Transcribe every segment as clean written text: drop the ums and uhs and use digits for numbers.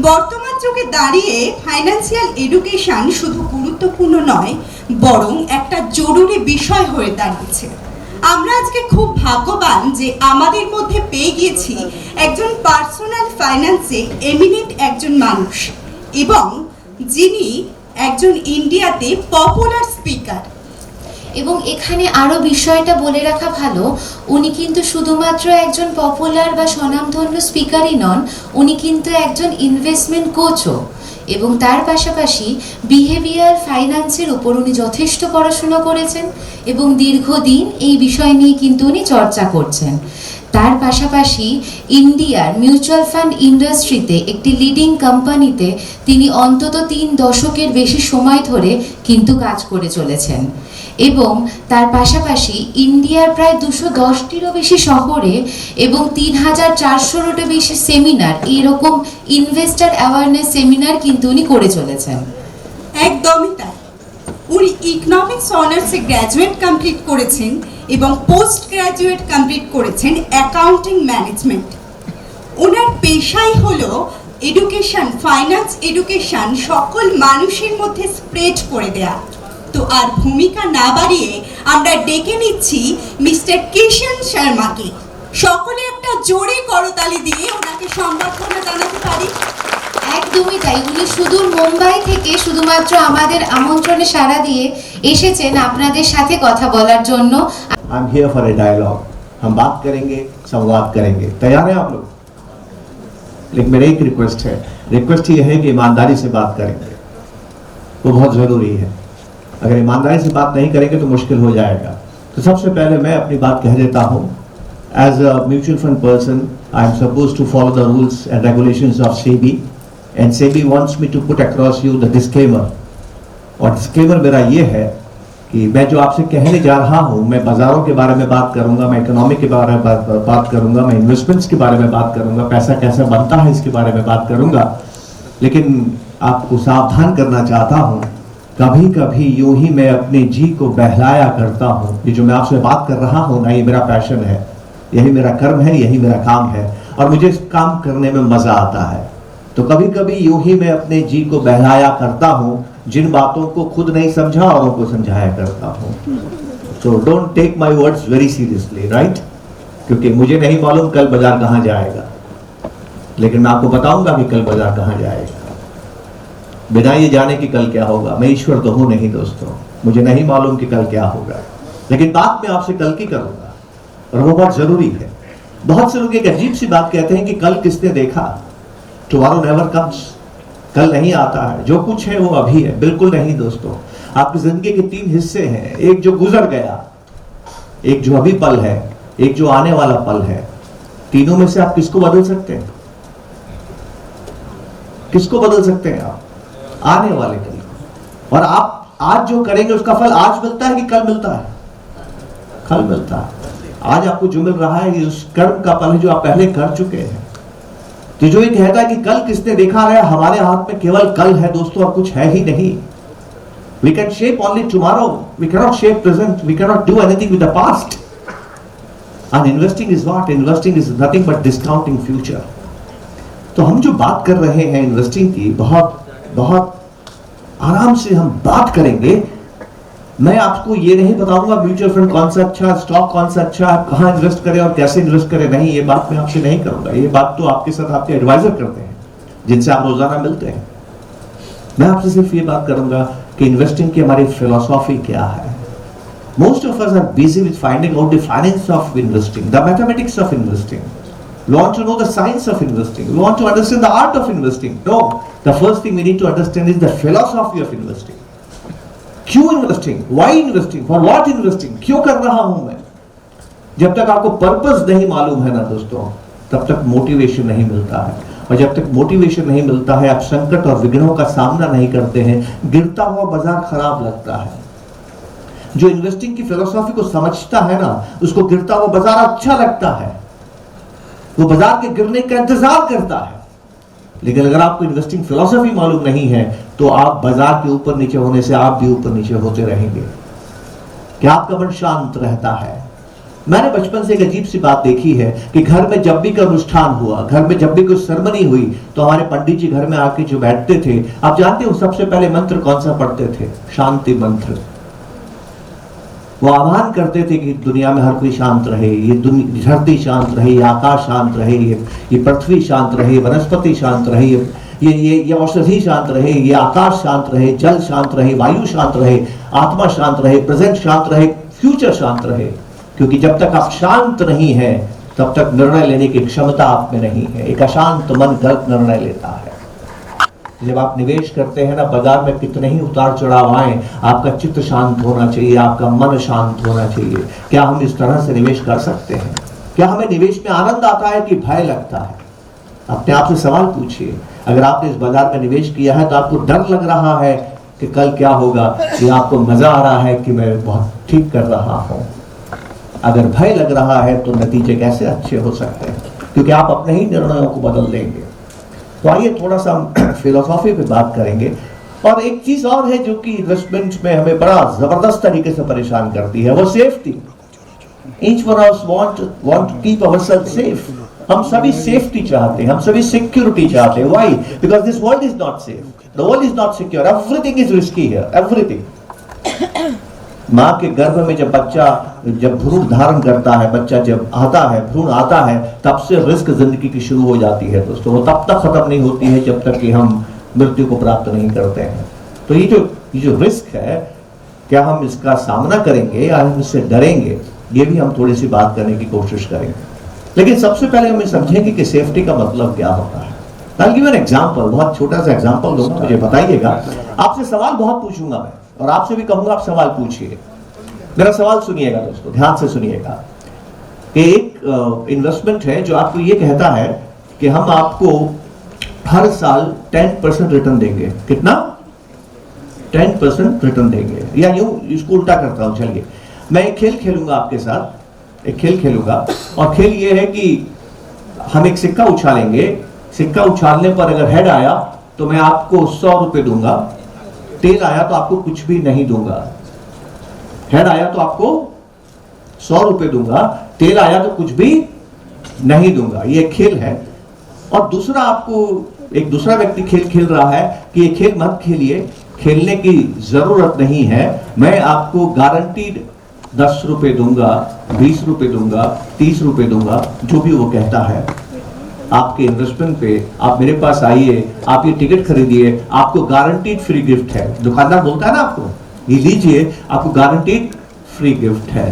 বর্তমান যুগে দাঁড়িয়ে ফাইন্যান্সিয়াল এডুকেশন শুধু গুরুত্বপূর্ণ নয়, বরং একটা জরুরি বিষয় হয়ে দাঁড়িয়েছে। আমরা আজকে খুব ভাগ্যবান যে আমাদের মধ্যে পেয়ে গিয়েছি একজন পার্সোনাল ফাইন্যান্সে এমিনেন্ট একজন মানুষ, এবং যিনি একজন ইন্ডিয়াতে পপুলার স্পিকার। এবং এখানে আরও বিষয়টা বলে রাখা ভালো, উনি কিন্তু শুধুমাত্র একজন পপুলার বা স্বনামধন্য স্পিকারই নন, উনি কিন্তু একজন ইনভেস্টমেন্ট কোচও। এবং তার পাশাপাশি বিহেভিয়ার ফাইন্যান্সের উপর উনি যথেষ্ট পড়াশুনো করেছেন এবং দীর্ঘদিন এই বিষয় নিয়ে কিন্তু উনি চর্চা করছেন। তার পাশাপাশি ইন্ডিয়ার মিউচুয়াল ফান্ড ইন্ডাস্ট্রিতে একটি লিডিং কোম্পানিতে তিনি অন্তত 3 দশকের বেশি সময় ধরে কিন্তু কাজ করে চলেছেন। এবং তার পাশাপাশি ইন্ডিয়ার প্রায় 210টিরও বেশি শহরে এবং 3400-রও বেশি সেমিনার, এরকম ইনভেস্টার অ্যাওয়ারনেস সেমিনার কিন্তু উনি করে চলেছেন। একদমই তাই। উনি ইকোনমিক্স অনার্সে গ্র্যাজুয়েট কমপ্লিট করেছেন এবং পোস্ট গ্র্যাজুয়েট কমপ্লিট করেছেন অ্যাকাউন্টিং ম্যানেজমেন্ট। ওনার পেশাই হলো এডুকেশন, ফাইন্যান্স এডুকেশন সকল মানুষের মধ্যে স্প্রেড করে দেয়া। তো আর ভূমিকা না বাড়িয়ে আমরা ডেকে নিচ্ছি মিস্টার কিষাণ শর্মাকে। সকলে একটা জোরে করতালি দিয়ে ওনাকে সম্বর্ধনা জানাতে পারি। একদমই তাই, উনি সুদূর মুম্বাই থেকে শুধুমাত্র আমাদের আমন্ত্রণে সাড়া দিয়ে এসেছেন আপনাদের সাথে কথা বলার জন্য। I am here for a dialogue. हम बात करेंगे, संवाद करेंगे। तैयार हैं आप लोग? लेकिन मेरा एक रिक्वेस्ट ये है कि ईमानदारी से बात करेंगे, वो बहुत जरूरी है। अगर ईमानदारी से बात नहीं करेंगे तो मुश्किल हो जाएगा। तो सबसे पहले मैं अपनी बात कह देता हूँ। As a mutual fund person, I am suppose to follow the rules and regulations of SEBI, and SEBI wants me to put across you the disclaimer. और डिस्क्लेमर मेरा ये है कि मैं जो आपसे कहने जा रहा हूँ, मैं बाजारों के बारे में बात करूंगा, मैं इकोनॉमी के बारे में बात करूंगा, मैं इन्वेस्टमेंट्स के बारे में बात करूंगा, पैसा कैसे बनता है इसके बारे में बात करूंगा। लेकिन आपको सावधान करना चाहता हूँ, कभी कभी यूं ही मैं अपने जी को बहलाया करता हूँ। ये जो मैं आपसे बात कर रहा हूँ ना, ये मेरा पैशन है, यही मेरा कर्म है, यही मेरा काम है, और मुझे इस काम करने में मजा आता है। तो कभी कभी यूं ही मैं अपने जी को बहलाया करता हूँ, जिन बातों को खुद नहीं समझा औरों को समझाया करता हूँ। So don't take my words very seriously, right? क्योंकि मुझे नहीं मालूम कल बाजार कहाँ जाएगा, लेकिन मैं आपको बताऊंगा कि कल बाजार कहाँ जाएगा, बिना ये जाने कि कल क्या होगा। मैं ईश्वर तो हूं नहीं दोस्तों, मुझे नहीं मालूम कि कल क्या होगा, लेकिन बात मैं आपसे कल की करूंगा, और वो बहुत जरूरी है। बहुत से लोग एक अजीब सी बात कहते हैं कि कल किसने देखा, टुमारो नेवर कम्स। कल नहीं आता है, जो कुछ है वो अभी है। बिल्कुल नहीं दोस्तों, आपकी जिंदगी के 3 हिस्से हैं, एक जो गुजर गया, एक जो अभी पल है, एक जो आने वाला पल है। तीनों में से आप किसको बदल सकते हैं? किसको बदल सकते हैं आप? आने वाले कल। और आप आज जो करेंगे उसका फल आज मिलता है कि कल मिलता है? कल मिलता है। आज आपको जो मिल रहा है ये उस कर्म का फल है जो आप पहले कर चुके हैं। तो जो ये कहता है कि कल किसने देखा है, हमारे हाथ में केवल कल है दोस्तों, और कुछ है ही नहीं। We can shape only tomorrow. We cannot shape present. We cannot do anything with the past. And investing is what? Investing is nothing but discounting future. तो हम जो बात कर रहे हैं इन्वेस्टिंग की, बहुत बहुत आराम से हम बात करेंगे। मैं आपको ये नहीं बताऊंगा म्यूचुअल फंड कौन सा अच्छा, स्टॉक कौन सा अच्छा, आप कहां इन्वेस्ट करें और कैसे इन्वेस्ट करें, नहीं, ये बात मैं आपसे नहीं करूंगा। ये बात तो आपके साथ आपके एडवाइजर करते हैं, जिनसे आप रोजाना मिलते हैं। मैं आपसे सिर्फ ये बात करूंगा कि इन्वेस्टिंग की हमारी फिलोसॉफी क्या है। Most of us are busy with finding out the finance of investing, the mathematics of investing. We want to know the science of investing. We want to understand the art of investing. No, the first thing we need to understand is the philosophy of investing. क्यों investing, why investing, for what investing, क्यों कर रहा हूं मैं? जब तक आपको purpose नहीं मालूम है ना दोस्तों, तब तक मोटिवेशन नहीं मिलता है। और जब तक मोटिवेशन नहीं मिलता है, आप संकट और विघ्नों का सामना नहीं करते हैं, गिरता हुआ बाजार खराब लगता है। जो इन्वेस्टिंग की फिलोसॉफी को समझता है ना, उसको गिरता हुआ बाजार अच्छा लगता है, वो बाजार के गिरने का इंतजार करता है। लेकिन अगर आपको इन्वेस्टिंग फिलॉसफी मालूम नहीं है, तो आप बाजार के ऊपर नीचे होने से आप भी ऊपर नीचे होते रहेंगे। क्या आपका मन शांत रहता है? मैंने बचपन से एक अजीब सी बात देखी है कि घर में जब भी कोई अनुष्ठान हुआ, घर में जब भी कोई सेरेमनी हुई, तो हमारे पंडित जी घर में आके जो बैठते थे, आप जानते हो सबसे पहले मंत्र कौन सा पढ़ते थे? शांति मंत्र। वो आह्वान करते थे कि दुनिया में हर कोई शांत रहे, ये धरती शांत रहे, ये आकाश शांत रहे, ये पृथ्वी शांत रहे, वनस्पति शांत रहे, ये औषधि शांत रहे, ये आकाश शांत रहे, जल शांत रहे, वायु शांत रहे, आत्मा शांत रहे, प्रेजेंट शांत रहे, फ्यूचर शांत रहे। क्योंकि जब तक आप शांत नहीं है तब तक निर्णय लेने की क्षमता आप में नहीं है। एक अशांत मन गलत निर्णय लेता है। जब आप निवेश करते हैं ना, बाजार में कितने ही उतार चढ़ाव आए, आपका चित्त शांत होना चाहिए, आपका मन शांत होना चाहिए। क्या हम इस तरह से निवेश कर सकते हैं? क्या हमें निवेश में आनंद आता है कि भय लगता है? अपने आप से सवाल पूछिए। अगर आपने इस बाजार में निवेश किया है तो आपको डर लग रहा है कि कल क्या होगा, या आपको मजा आ रहा है कि मैं बहुत ठीक कर रहा हूं? अगर भय लग रहा है तो नतीजे कैसे अच्छे हो सकते हैं? क्योंकि आप अपने ही निर्णयों को बदल देंगे। तो आइए थोड़ा सा हम फिलोसॉफी पे बात करेंगे। और एक चीज और है जो कि इन्वेस्टमेंट में हमें बड़ा जबरदस्त तरीके से परेशान करती है, वो safety. Each one of us want to keep ourself safe. हम सभी सेफ्टी चाहते हैं, हम सभी सिक्योरिटी चाहते हैं। Why? Because this world is not safe, the world is not secure, everything is risky here, everything. माँ के गर्भ में जब बच्चा जब भ्रूण धारण करता है, बच्चा जब आता है, भ्रूण आता है, तब से रिस्क जिंदगी की शुरू हो जाती है दोस्तों। वो तब तक खत्म नहीं होती है जब तक कि हम मृत्यु को प्राप्त नहीं करते हैं। तो ये जो रिस्क है, क्या हम इसका सामना करेंगे या हम इससे डरेंगे, ये भी हम थोड़ी सी बात करने की कोशिश करेंगे। लेकिन सबसे पहले हम समझेंगे कि सेफ्टी का मतलब क्या होता है। I'll give an example, बहुत छोटा सा एग्जाम्पल दूंगा, मुझे बताइएगा। आपसे सवाल बहुत पूछूंगा मैं, और आपसे भी कहूंगा आप सवाल पूछिए। मेरा सवाल सुनिएगा दोस्तों, ध्यान से सुनिएगा। एक इन्वेस्टमेंट है जो आपको ये कहता है कि हम आपको हर साल 10% रिटर्न देंगे। कितना? 10% रिटर्न देंगे। या यूं इसको उल्टा करता हूं, चलिए मैं एक खेल खेलूंगा आपके साथ, एक खेल खेलूंगा, और खेल ये है कि हम एक सिक्का उछालेंगे। सिक्का उछालने पर अगर हेड आया तो मैं आपको 100 रुपए दूंगा, टेल आया तो आपको कुछ भी नहीं दूंगा। हेड आया तो आपको 100 रुपए दूंगा, टेल आया तो कुछ भी नहीं दूंगा। ये खेल है। और दूसरा, आपको एक दूसरा व्यक्ति खेल खेल रहा है कि ये खेल मत खेलिए, खेलने की जरूरत नहीं है, मैं आपको गारंटीड 10 रुपए दूंगा, 20 रुपए दूंगा, 30 रुपए दूंगा, जो भी वो कहता है। आपके इन्वेस्टमेंट पे आप मेरे पास आइए, आप ये टिकट खरीदिए, आपको गारंटीड फ्री गिफ्ट है। दुकानदार बोलता है ना आपको, ये लीजिए, आपको गारंटीड फ्री गिफ्ट है।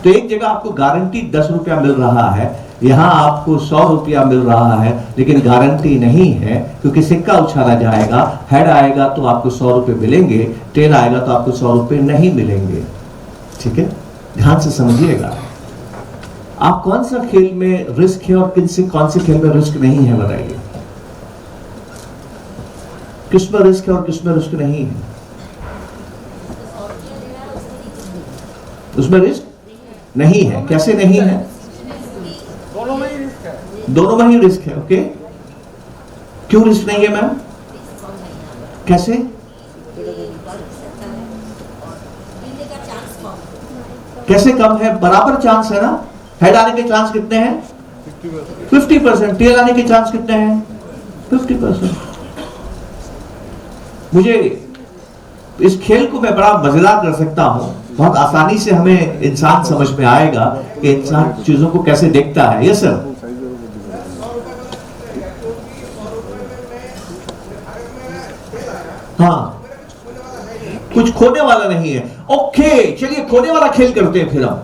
तो एक जगह आपको गारंटीड 10 रुपया मिल रहा है, यहाँ आपको 100 रुपया मिल रहा है, लेकिन गारंटी नहीं है, क्योंकि सिक्का उछाला जाएगा, हेड आएगा तो आपको 100 रुपए मिलेंगे, टेल आएगा तो आपको 100 रुपए नहीं मिलेंगे। ठीक है, ध्यान से समझिएगा। आप कौन सा खेल में रिस्क है और कौन से खेल में रिस्क नहीं है, बताइए। किसमें रिस्क है और किसमें रिस्क नहीं है? उसमें रिस्क नहीं है। कैसे नहीं है? दोनों में ही रिस्क है। दोनों में ही रिस्क है। ओके, क्यों रिस्क नहीं है मैम? कैसे? कैसे कम है? बराबर चांस है ना। हेड आने के चांस कितने हैं? 50%। टेल आने के चांस कितने हैं? 50%। मुझे इस खेल को मैं बड़ा मजेदार कर सकता हूं, बहुत आसानी से हमें इंसान समझ में आएगा कि इंसान चीजों को कैसे देखता है। Yes sir. हाँ, कुछ खोने वाला नहीं है। ओके, चलिए खोने वाला खेल करते हैं। फिर हम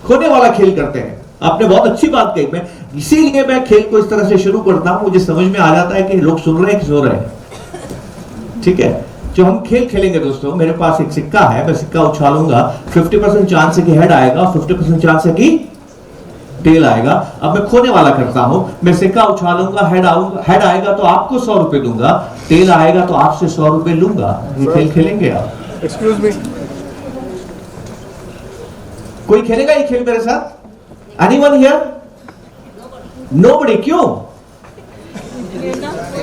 खोने वाला खेल करते हैं। आपने बहुत अच्छी बात कही। मैं इसीलिए मैं खेल को इस तरह से शुरू करता हूं, मुझे समझ में आ जाता है कि लोग सुन रहे हैं कि सो रहे हैं। ठीक है, जो हम खेल खेलेंगे दोस्तों, मेरे पास एक सिक्का है, मैं सिक्का उछालूंगा, 50% चांस है कि हेड आएगा, 50% चांस है कि टेल आएगा। अब मैं खोने वाला करता हूं, मैं सिक्का उछालूंगा, हेड आएगा तो आपको 100 रुपए दूंगा, टेल आएगा तो आपसे 100 रुपए लूंगा। ये खेल खेलेंगे आप? एक्सक्यूज मी, कोई खेलेगा ये खेल मेरे साथ? Anyone here? नोबडी। क्यों?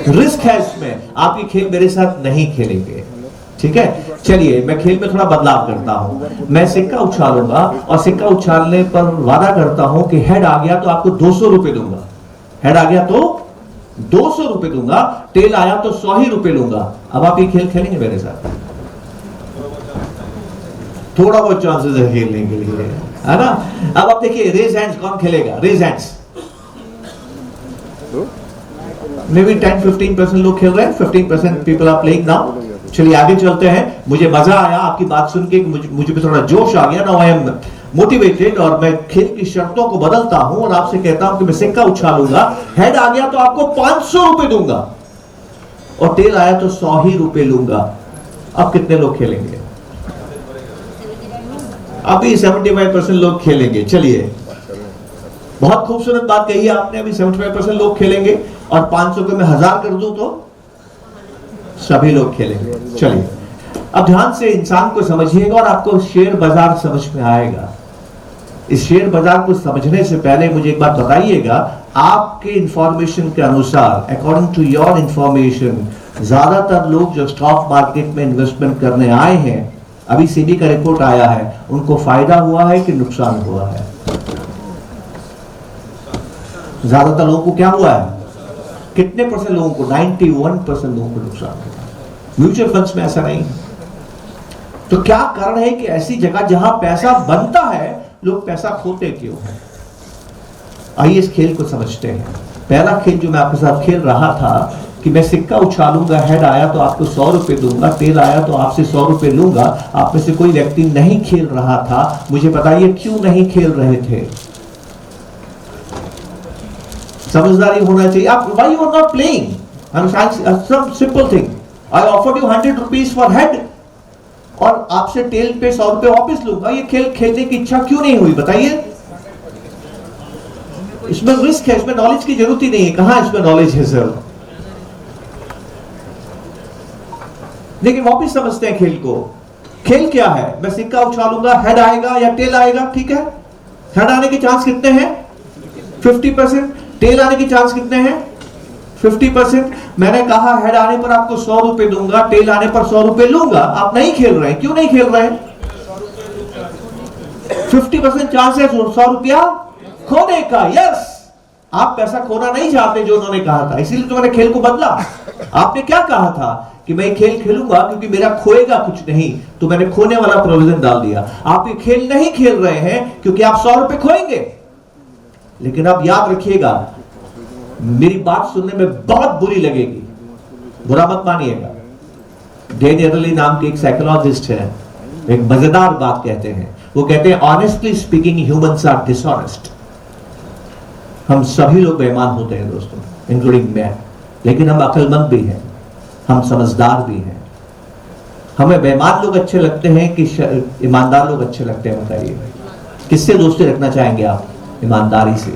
रिस्क है इसमें। आप ये खेल मेरे साथ नहीं खेलेंगे। ठीक है, चलिए मैं खेल में थोड़ा बदलाव करता हूं। मैं सिक्का उछालूंगा और सिक्का उछालने पर वादा करता हूं कि हेड आ गया तो आपको 200 रुपए दूंगा। हेड आ गया तो 200 रुपए दूंगा, टेल आया तो 100 ही रुपए लूंगा। अब आप ये खेल खेलेंगे मेरे साथ? थोड़ा बहुत चांसेस है खेलने के लिए, है ना? अब आप देखिए, रेज हैंड्स, कौन खेलेगा? Raise hands. मे बी 10-15% लोग खेल रहे हैं, 15% पीपल आर प्लेइंग नाउ। चलिए आगे चलते हैं। मुझे मजा आया आपकी बात सुन के, मुझे भी थोड़ा जोश आ गया। नाउ आई एम मोटिवेटेड और मैं खेल की शर्तों को बदलता हूं और आपसे कहता हूं कि मैं सिक्का उछालूंगा, हेड आ गया तो आपको 500 रुपए दूंगा और टेल आया तो 100 ही रुपए लूंगा। अब कितने लोग खेलेंगे? अभी 75% लोग खेलेंगे। चलिए, बहुत खूबसूरत बात कही है आपने। अभी 75% लोग खेलेंगे और 500 को मैं 1000 कर दूं तो सभी लोग खेलेंगे। चलिए, अब ध्यान से इंसान को समझिएगा और आपको शेयर बाजार समझ में आएगा। इस शेयर बाजार को समझने से पहले मुझे एक बात बताइएगा, आपके इंफॉर्मेशन के अनुसार, अकॉर्डिंग टू योर इंफॉर्मेशन, ज्यादातर लोग जो स्टॉक मार्केट में इन्वेस्टमेंट करने आए हैं, अभी सेबी का रिपोर्ट आया है, उनको फायदा हुआ है कि नुकसान हुआ है? ज्यादातर लोगों को क्या हुआ है? कितने परसेंट लोगों को? 91% लोगों को नुकसान हुआ। म्यूचुअल फंड्स में ऐसा नहीं। तो क्या कारण है कि ऐसी जगह जहां पैसा बनता है लोग पैसा खोते क्यों हैं? आइए इस खेल को समझते हैं। पहला खेल जो मैं आपके साथ खेल रहा था कि मैं सिक्का उछालूंगा, हेड आया तो आपको 100 रुपए दूंगा, टेल आया तो आपसे 100 रुपए लूंगा। आप में से कोई व्यक्ति नहीं खेल रहा था। मुझे बताइए क्यों नहीं खेल रहे थे? समझदारी होना चाहिए। आप why you are not playing? Some simple thing. I offered you 100 rupees for head और आपसे टेल पे 100 रुपए वापस लूंगा। ये खेल खेलने की इच्छा क्यों नहीं हुई? बताइए। इसमें रिस्क है, इसमें नॉलेज की जरूरत ही नहीं है। कहां इसमें नॉलेज है सर? देखिए, वापस समझते हैं खेल को। खेल क्या है? मैं सिक्का उछालूंगा, हेड आएगा या टेल आएगा, ठीक है? हेड आने के चांस कितने हैं? 50%। टेल आने के चांस कितने हैं? 50%। मैंने कहा हेड आने पर आपको 100 रुपए दूंगा, टेल आने पर 100 रुपए लूंगा। आप नहीं खेल रहे हैं। क्यों नहीं खेल रहे हैं? 50% चांस है 100 रुपया खोने का। यस, आप पैसा खोना नहीं चाहते जो उन्होंने कहा था, इसीलिए तो मैंने खेल को बदला। आपने क्या कहा था कि मैं खेल खेलूंगा क्योंकि मेरा खोएगा कुछ नहीं, तो मैंने खोने वाला प्रोविजन डाल दिया। आप ये खेल नहीं खेल रहे हैं क्योंकि आप 100 रुपए खोएंगे। लेकिन आप याद रखिएगा, मेरी बात सुनने में बहुत बुरी लगेगी, बुरा मत मानिएगा। डेन एरली नाम के एक साइकोलॉजिस्ट है, एक मजेदार बात कहते हैं। वो कहते हैं honestly speaking humans are dishonest. हम सभी लोग बेईमान होते हैं दोस्तों, इंक्लूडिंग मैं। लेकिन हम अक्लमंद भी हैं, हम समझदार भी हैं। हमें बेईमान लोग अच्छे लगते हैं कि ईमानदार लोग अच्छे लगते हैं? बताइए, किससे दोस्ती रखना चाहेंगे आप? ईमानदारी से।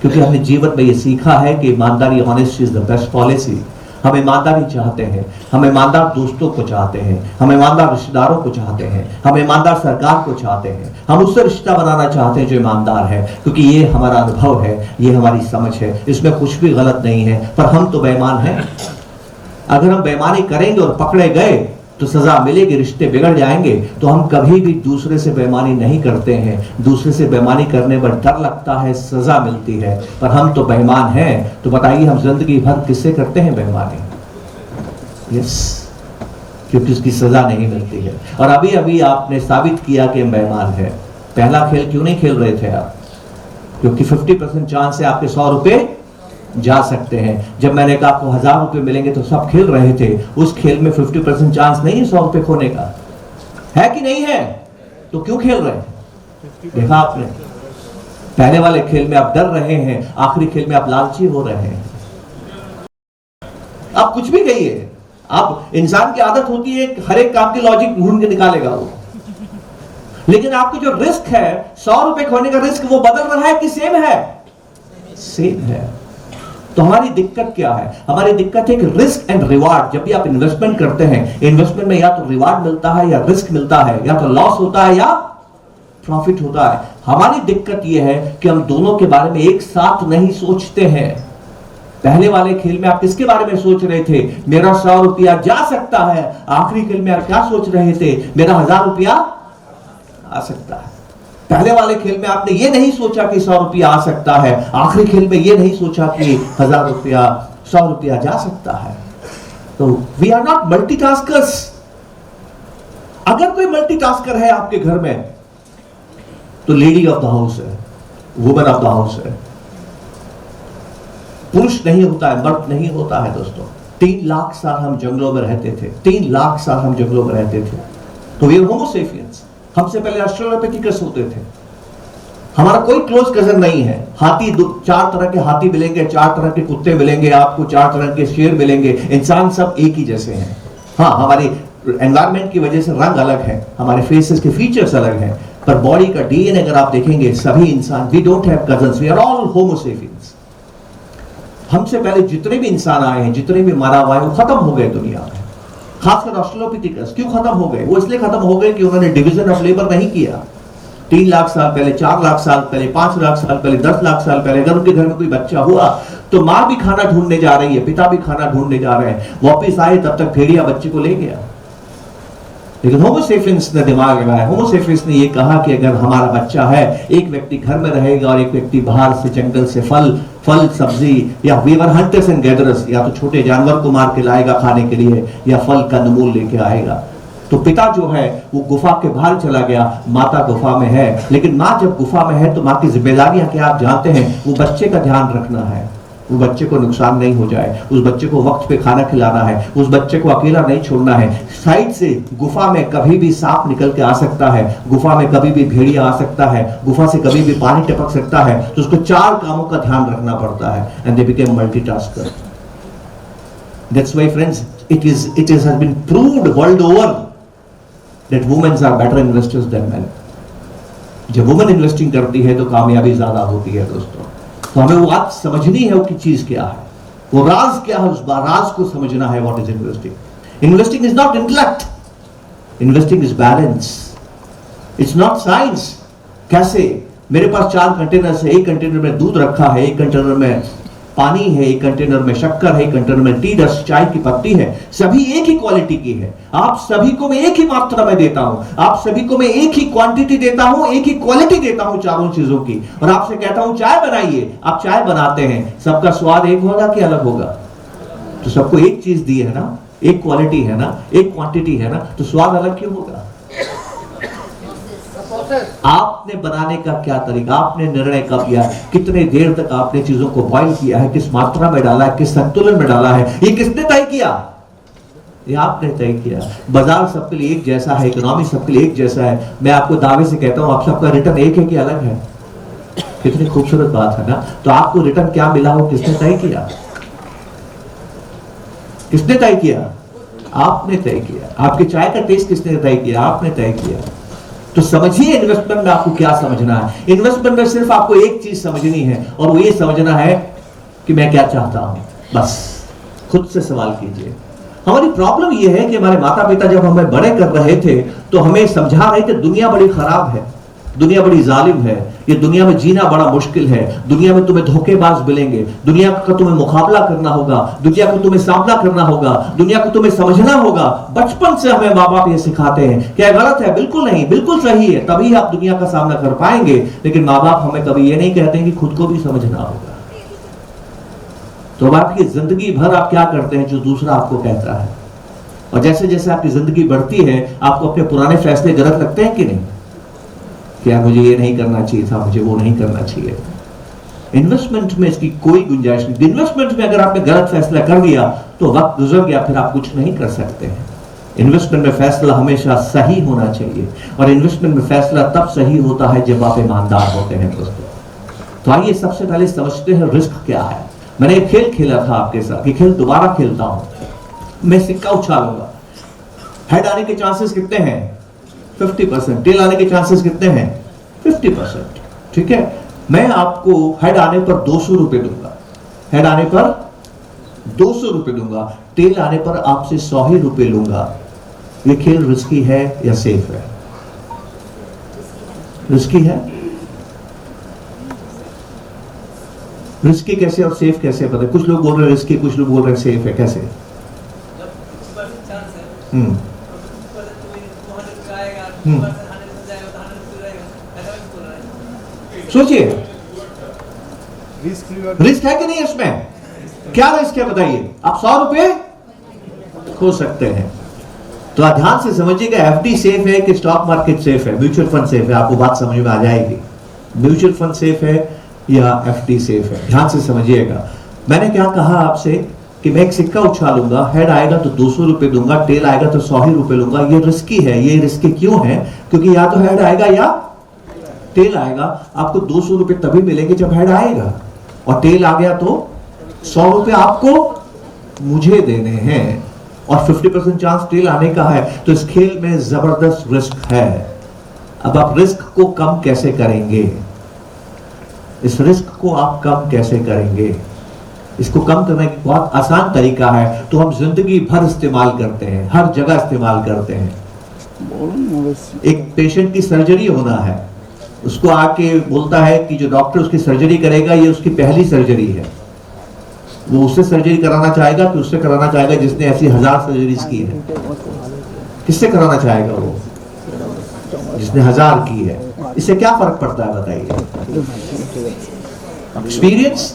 क्योंकि हमने जीवन में ये सीखा है कि ईमानदारी, honesty is the best policy. हम ईमानदारी चाहते हैं, हम ईमानदार दोस्तों को चाहते हैं, हम ईमानदार रिश्तेदारों को चाहते हैं, हम ईमानदार सरकार को चाहते हैं। हम उससे रिश्ता बनाना चाहते हैं जो ईमानदार है, क्योंकि ये हमारा अनुभव है, ये हमारी समझ है, इसमें कुछ भी गलत नहीं है। पर हम तो बेईमान हैं। अगर हम बेईमानी करेंगे और पकड़े गए तो सजा मिलेगी, रिश्ते बिगड़ जाएंगे। तो हम कभी भी दूसरे से बेईमानी नहीं करते हैं। दूसरे से बेईमानी करने पर डर लगता है, सजा मिलती है। पर हम तो बेईमान हैं। तो बताइए, हम जिंदगी भर किससे करते हैं बेईमानी? यस, क्योंकि उसकी सजा नहीं मिलती है। और अभी अभी आपने साबित किया कि हम बेईमान हैं। पहला खेल क्यों नहीं खेल रहे थे आप? क्योंकि 50% चांस है आपके 100 रुपए जा सकते हैं। जब मैंने कहा आपको 1000 रुपए मिलेंगे तो सब खेल रहे थे। उस खेल में 50% चांस नहीं है 100 रुपए खोने का, है कि नहीं है? तो क्यों खेल रहे हैं? देखा आपने, पहले वाले खेल में आप डर रहे हैं, आखिरी खेल में आप लालची हो रहे हैं। आप कुछ भी कहिए, आप इंसान की आदत होती है हर एक काम की लॉजिक ढूंढ के निकालेगा वो। लेकिन आपको जो रिस्क है 100 रुपए खोने का रिस्क, वो बदल रहा है कि सेम है? सेम है। तो हमारी दिक्कत क्या है? हमारी दिक्कत है कि रिस्क एंड रिवार्ड। जब भी आप इन्वेस्टमेंट करते हैं, इन्वेस्टमेंट में या तो रिवार्ड मिलता है या रिस्क मिलता है, या तो लॉस होता है या प्रॉफिट होता है। हमारी दिक्कत यह है कि हम दोनों के बारे में एक साथ नहीं सोचते हैं। पहले वाले खेल में आप किसके बारे में सोच रहे थे? मेरा 100 रुपया जा सकता है। आखिरी खेल में आप क्या सोच रहे थे? मेरा 1000 रुपया आ सकता है। पहले वाले खेल में आपने ये नहीं सोचा कि 100 रुपया आ सकता है। आखिरी खेल में ये नहीं सोचा कि 1000 रुपया 100 रुपया जा सकता है। तो वी आर नॉट मल्टीटास्कर्स। अगर कोई मल्टीटास्कर है आपके घर में तो लेडी ऑफ द हाउस है, वुमन ऑफ द हाउस है। पुरुष नहीं होता है, मर्द नहीं होता है दोस्तों। 3 लाख साल हम जंगलों में रहते थे, 3 लाख साल हम जंगलों में रहते थे। तो वी आर होमो सेपियंस। हमसे पहले ऑस्ट्रेलोपिथेकस होते थे। हमारा कोई क्लोज कजन नहीं है। हाथी 4 तरह के हाथी मिलेंगे, 4 तरह के कुत्ते मिलेंगे, आपको 4 तरह के शेर मिलेंगे। इंसान सब एक ही जैसे हैं। हाँ, हमारी एनवायरमेंट की वजह से रंग अलग है, हमारे फेसेस के फीचर्स अलग हैं, पर बॉडी का डीएनए अगर आप देखेंगे सभी इंसान, we don't have cousins, we are all homo sapiens. हमसे पहले जितने भी इंसान आए हैं, जितने भी मानव आए, वो खत्म हो गए दुनिया में। खासकर ऑस्ट्रेलोपिथेकस क्यों खत्म हो गए? वो इसलिए खत्म हो गए कि उन्होंने डिवीजन ऑफ लेबर नहीं किया। 3 लाख साल पहले, 4 लाख साल पहले, 5 लाख साल पहले, 10 लाख साल पहले अगर उनके घर में कोई बच्चा हुआ तो माँ भी खाना ढूंढने जा रही है, पिता भी खाना ढूंढने जा रहे हैं। वापिस आए तब तक भेड़िया बच्चे को ले गया। लेकिन होमो सेपियंस ने दिमाग लगाया। होमो सेपियंस ने ये कहा कि अगर हमारा बच्चा है, एक व्यक्ति घर में रहेगा और एक व्यक्ति बाहर से जंगल से फल सब्जी, या we were hunters and gatherers, या तो छोटे जानवर को मार के लाएगा खाने के लिए या फल कंदमूल लेके आएगा। तो पिता जो है वो गुफा के बाहर चला गया, माता गुफा में है। लेकिन माँ जब गुफा में है तो माँ की जिम्मेदारियां क्या आप जानते हैं? वो बच्चे का ध्यान रखना है, वो बच्चे को नुकसान नहीं हो जाए, उस बच्चे को वक्त पे खाना खिलाना है, उस बच्चे को अकेला नहीं छोड़ना है। साइड से गुफा में कभी भी सांप निकल के आ सकता है, गुफा में कभी भी भेड़िया आ सकता है, गुफा से कभी भी पानी टपक सकता है। तो उसको 4 कामों का ध्यान रखना पड़ता है। And they became multitasker. That's why friends, it has been proved world over that women are better investors than men. जब वुमेन इन्वेस्टिंग करती है तो कामयाबी ज्यादा होती है दोस्तों। तो हमें वो बात समझनी है, वो की चीज क्या है, वो राज क्या है, उस राज को समझना है। What is investing? Investing is not intellect, investing is balance, it's not science. कैसे? मेरे पास 4 कंटेनर है, एक कंटेनर में दूध रखा है, एक कंटेनर में पानी है, एक कंटेनर में शक्कर है, एक कंटेनर में टी डस्ट चाय की पत्ती है। सभी एक ही क्वालिटी की है। आप सभी को मैं एक ही मात्रा में देता हूं, आप सभी को मैं एक ही क्वांटिटी देता हूं, एक ही क्वालिटी देता हूं चारों चीजों की। और आपसे कहता हूं चाय बनाइए, आप चाय बनाते हैं, सबका स्वाद एक होगा कि अलग होगा? तो सबको एक चीज दी है ना, एक क्वालिटी है ना, एक क्वांटिटी है ना, तो स्वाद अलग क्यों होगा? आपने बनाने का क्या तरीका, आपने निर्णय कब किया, कितने देर तक आपने चीजों को बॉईल किया है, किस मात्रा में डाला है, किस संतुलन में डाला है, ये किसने तय किया? ये आपने तय किया। बाजार सबके लिए एक जैसा है, इकोनॉमी सबके लिए एक जैसा है। मैं आपको दावे से कहता हूं आप सबका रिटर्न एक है कि अलग है? कितनी खूबसूरत बात है ना। तो आपको रिटर्न क्या मिला हो, किसने तय किया? किसने तय किया? आपने तय किया। आपकी चाय का टेस्ट किसने तय किया? आपने तय किया। तो समझिए इन्वेस्टमेंट में आपको क्या समझना है। इन्वेस्टमेंट में सिर्फ आपको एक चीज समझनी है, और वो ये समझना है कि मैं क्या चाहता हूं। बस खुद से सवाल कीजिए। हमारी प्रॉब्लम ये है कि हमारे माता पिता जब हमें बड़े कर रहे थे तो हमें समझा रहे थे दुनिया बड़ी खराब है, दुनिया बड़ी जालिम है, ये दुनिया में जीना बड़ा मुश्किल है, दुनिया में तुम्हें धोखेबाज मिलेंगे, दुनिया का तुम्हें मुकाबला करना होगा, दुनिया को तुम्हें सामना करना होगा, दुनिया को तुम्हें समझना होगा। बचपन से हमें माँ बाप ये सिखाते हैं। क्या गलत है? बिल्कुल नहीं, बिल्कुल सही है, तभी आप दुनिया का सामना कर पाएंगे। लेकिन माँ बाप हमें कभी ये नहीं कहते कि खुद को भी समझना होगा। तो अब आपकी जिंदगी भर आप क्या करते हैं जो दूसरा आपको कहता है, और जैसे जैसे आपकी जिंदगी बढ़ती है आपको अपने पुराने फैसले गलत लगते हैं कि नहीं? क्या मुझे ये नहीं करना चाहिए था, मुझे वो नहीं करना चाहिए। इन्वेस्टमेंट में इसकी कोई गुंजाइश नहीं। इन्वेस्टमेंट में अगर आपने गलत फैसला कर लिया तो वक्त गुजर गया, फिर आप कुछ नहीं कर सकते हैं। इन्वेस्टमेंट में फैसला हमेशा सही होना चाहिए, और इन्वेस्टमेंट में फैसला तब सही होता है जब आप ईमानदार होते हैं दोस्तों। तो आइए सबसे पहले समझते हैं रिस्क क्या है। मैंने एक खेल खेला था आपके साथ, ये खेल दोबारा खेलता हूं। मैं सिक्का उछालूंगा, हेड आने के चांसेस कितने हैं? 50%। टेल आने के चांसेस कितने हैं? 50%। ठीक है, मैं आपको हेड आने पर 200 रुपए दूंगा, हेड आने पर 200 रुपए दूंगा, टेल आने पर आपसे 100 ही रुपए लूंगा। ये खेल रिस्की है या सेफ है? रिस्की है। रिस्की कैसे और सेफ कैसे पता? कुछ लोग बोल रहे हैं रिस्की, कुछ लोग बोल रहे हैं सेफ है, कैसे? सोचिए, रिस्क है कि नहीं इसमें? क्या रिस्क है बताइए? आप 100 रुपए खो सकते हैं। तो आप ध्यान से समझिएगा, एफडी सेफ है कि स्टॉक मार्केट सेफ है, म्यूचुअल फंड सेफ है? आपको बात समझ में आ जाएगी। म्यूचुअल फंड सेफ है या एफडी सेफ है? ध्यान से समझिएगा। मैंने क्या कहा आपसे कि मैं एक सिक्का उछालूंगा, हेड आएगा तो 200 रुपए दूंगा, टेल आएगा तो 100 ही रुपए लूंगा। ये रिस्की है। ये रिस्की क्यों है? क्योंकि या तो हेड आएगा या टेल आएगा। आपको 200 रुपए तभी मिलेंगे जब हेड आएगा, और टेल आ गया तो 100 रुपए आपको मुझे देने हैं, और 50% चांस टेल आने का है। तो इस खेल में जबरदस्त रिस्क है। अब आप रिस्क को कम कैसे करेंगे? इस रिस्क को आप कम कैसे करेंगे? इसको कम करने का बहुत आसान तरीका है, तो हम जिंदगी भर इस्तेमाल करते हैं, हर जगह इस्तेमाल करते हैं। एक पेशेंट की सर्जरी होना है, उसको आके बोलता है कि जो डॉक्टर उसकी सर्जरी करेगा ये उसकी पहली सर्जरी है। वो उससे सर्जरी कराना चाहेगा कि उससे कराना चाहेगा जिसने ऐसी 1000 सर्जरीज की है? किससे कराना चाहेगा? वो जिसने 1000 की है। इससे क्या फर्क पड़ता है बताइए? एक्सपीरियंस।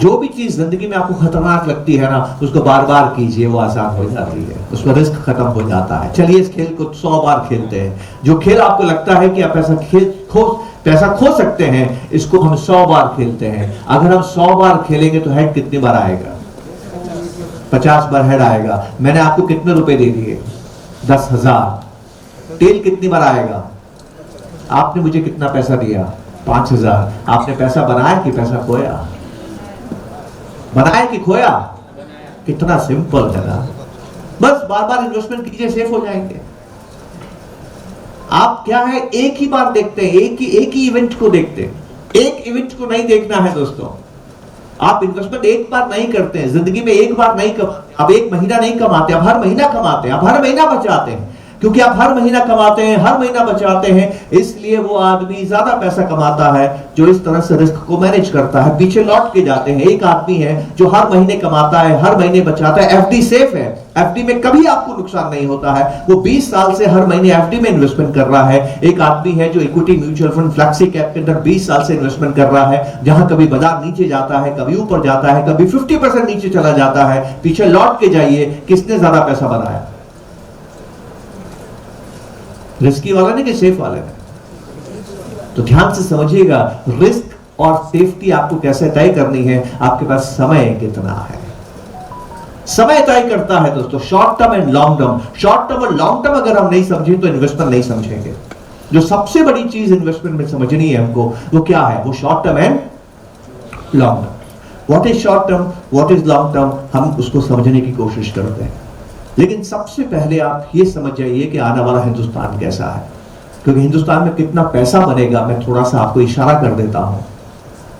जो भी चीज जिंदगी में आपको खतरनाक लगती है ना, उसको बार बार कीजिए, वो आसान हो जाती है, उसका रिस्क खत्म हो जाता है। चलिए इस खेल को 100 बार खेलते हैं। जो खेल आपको लगता है कि आप पैसा खो सकते हैं, इसको हम 100 बार खेलते हैं। अगर हम 100 बार खेलेंगे तो हेड कितनी बार आएगा? 50 बार हेड आएगा। मैंने आपको कितने रुपए दे दिए? 10,000। टेल कितनी बार आएगा? आपने मुझे कितना पैसा दिया? 5,000। आपने पैसा बनाया कि पैसा खोया? बनाया कि खोया? कितना सिंपल है ना। बस बार बार इन्वेस्टमेंट कीजिए, सेफ हो जाएंगे। आप क्या है, एक ही बार देखते हैं, एक ही इवेंट को देखते हैं। एक इवेंट को नहीं देखना है दोस्तों। आप इन्वेस्टमेंट एक बार नहीं करते हैं, जिंदगी में एक बार नहीं आप एक महीना नहीं कमाते, आप हर महीना कमाते हैं, आप हर महीना बचाते हैं। क्योंकि आप हर महीना कमाते हैं, हर महीना बचाते हैं, इसलिए वो आदमी ज्यादा पैसा कमाता है जो इस तरह से रिस्क को मैनेज करता है। पीछे लौट के जाते हैं। एक आदमी है जो हर महीने कमाता है, हर महीने बचाता है। एफडी सेफ है। एफडी में कभी आपको नुकसान नहीं होता है। वो 20 साल से हर महीने एफडी में इन्वेस्टमेंट कर रहा है। एक आदमी है जो equity mutual fund flexi cap के अंदर 20 साल से इन्वेस्टमेंट कर रहा है, जहां कभी बाजार नीचे जाता है, कभी ऊपर जाता है, कभी 50% नीचे चला जाता है। पीछे लौट के जाइए, किसने ज्यादा पैसा बनाया? रिस्की वाला ने कि सेफ वाले ने? तो ध्यान से समझिएगा, रिस्क और सेफ्टी आपको कैसे तय करनी है, आपके पास समय कितना है। समय तय करता है दोस्तों, short term and long term. Short term और लॉन्ग टर्म अगर हम नहीं समझें तो इन्वेस्टमेंट नहीं समझेंगे। जो सबसे बड़ी चीज इन्वेस्टमेंट में समझनी है हमको, वो क्या है? वो short term and long term. What is short term, what is long term, हम उसको समझने की कोशिश करते हैं। लेकिन सबसे पहले आप ये समझ जाइए कि आने वाला हिंदुस्तान कैसा है। क्योंकि हिंदुस्तान में कितना पैसा बनेगा, मैं थोड़ा सा आपको इशारा कर देता हूं।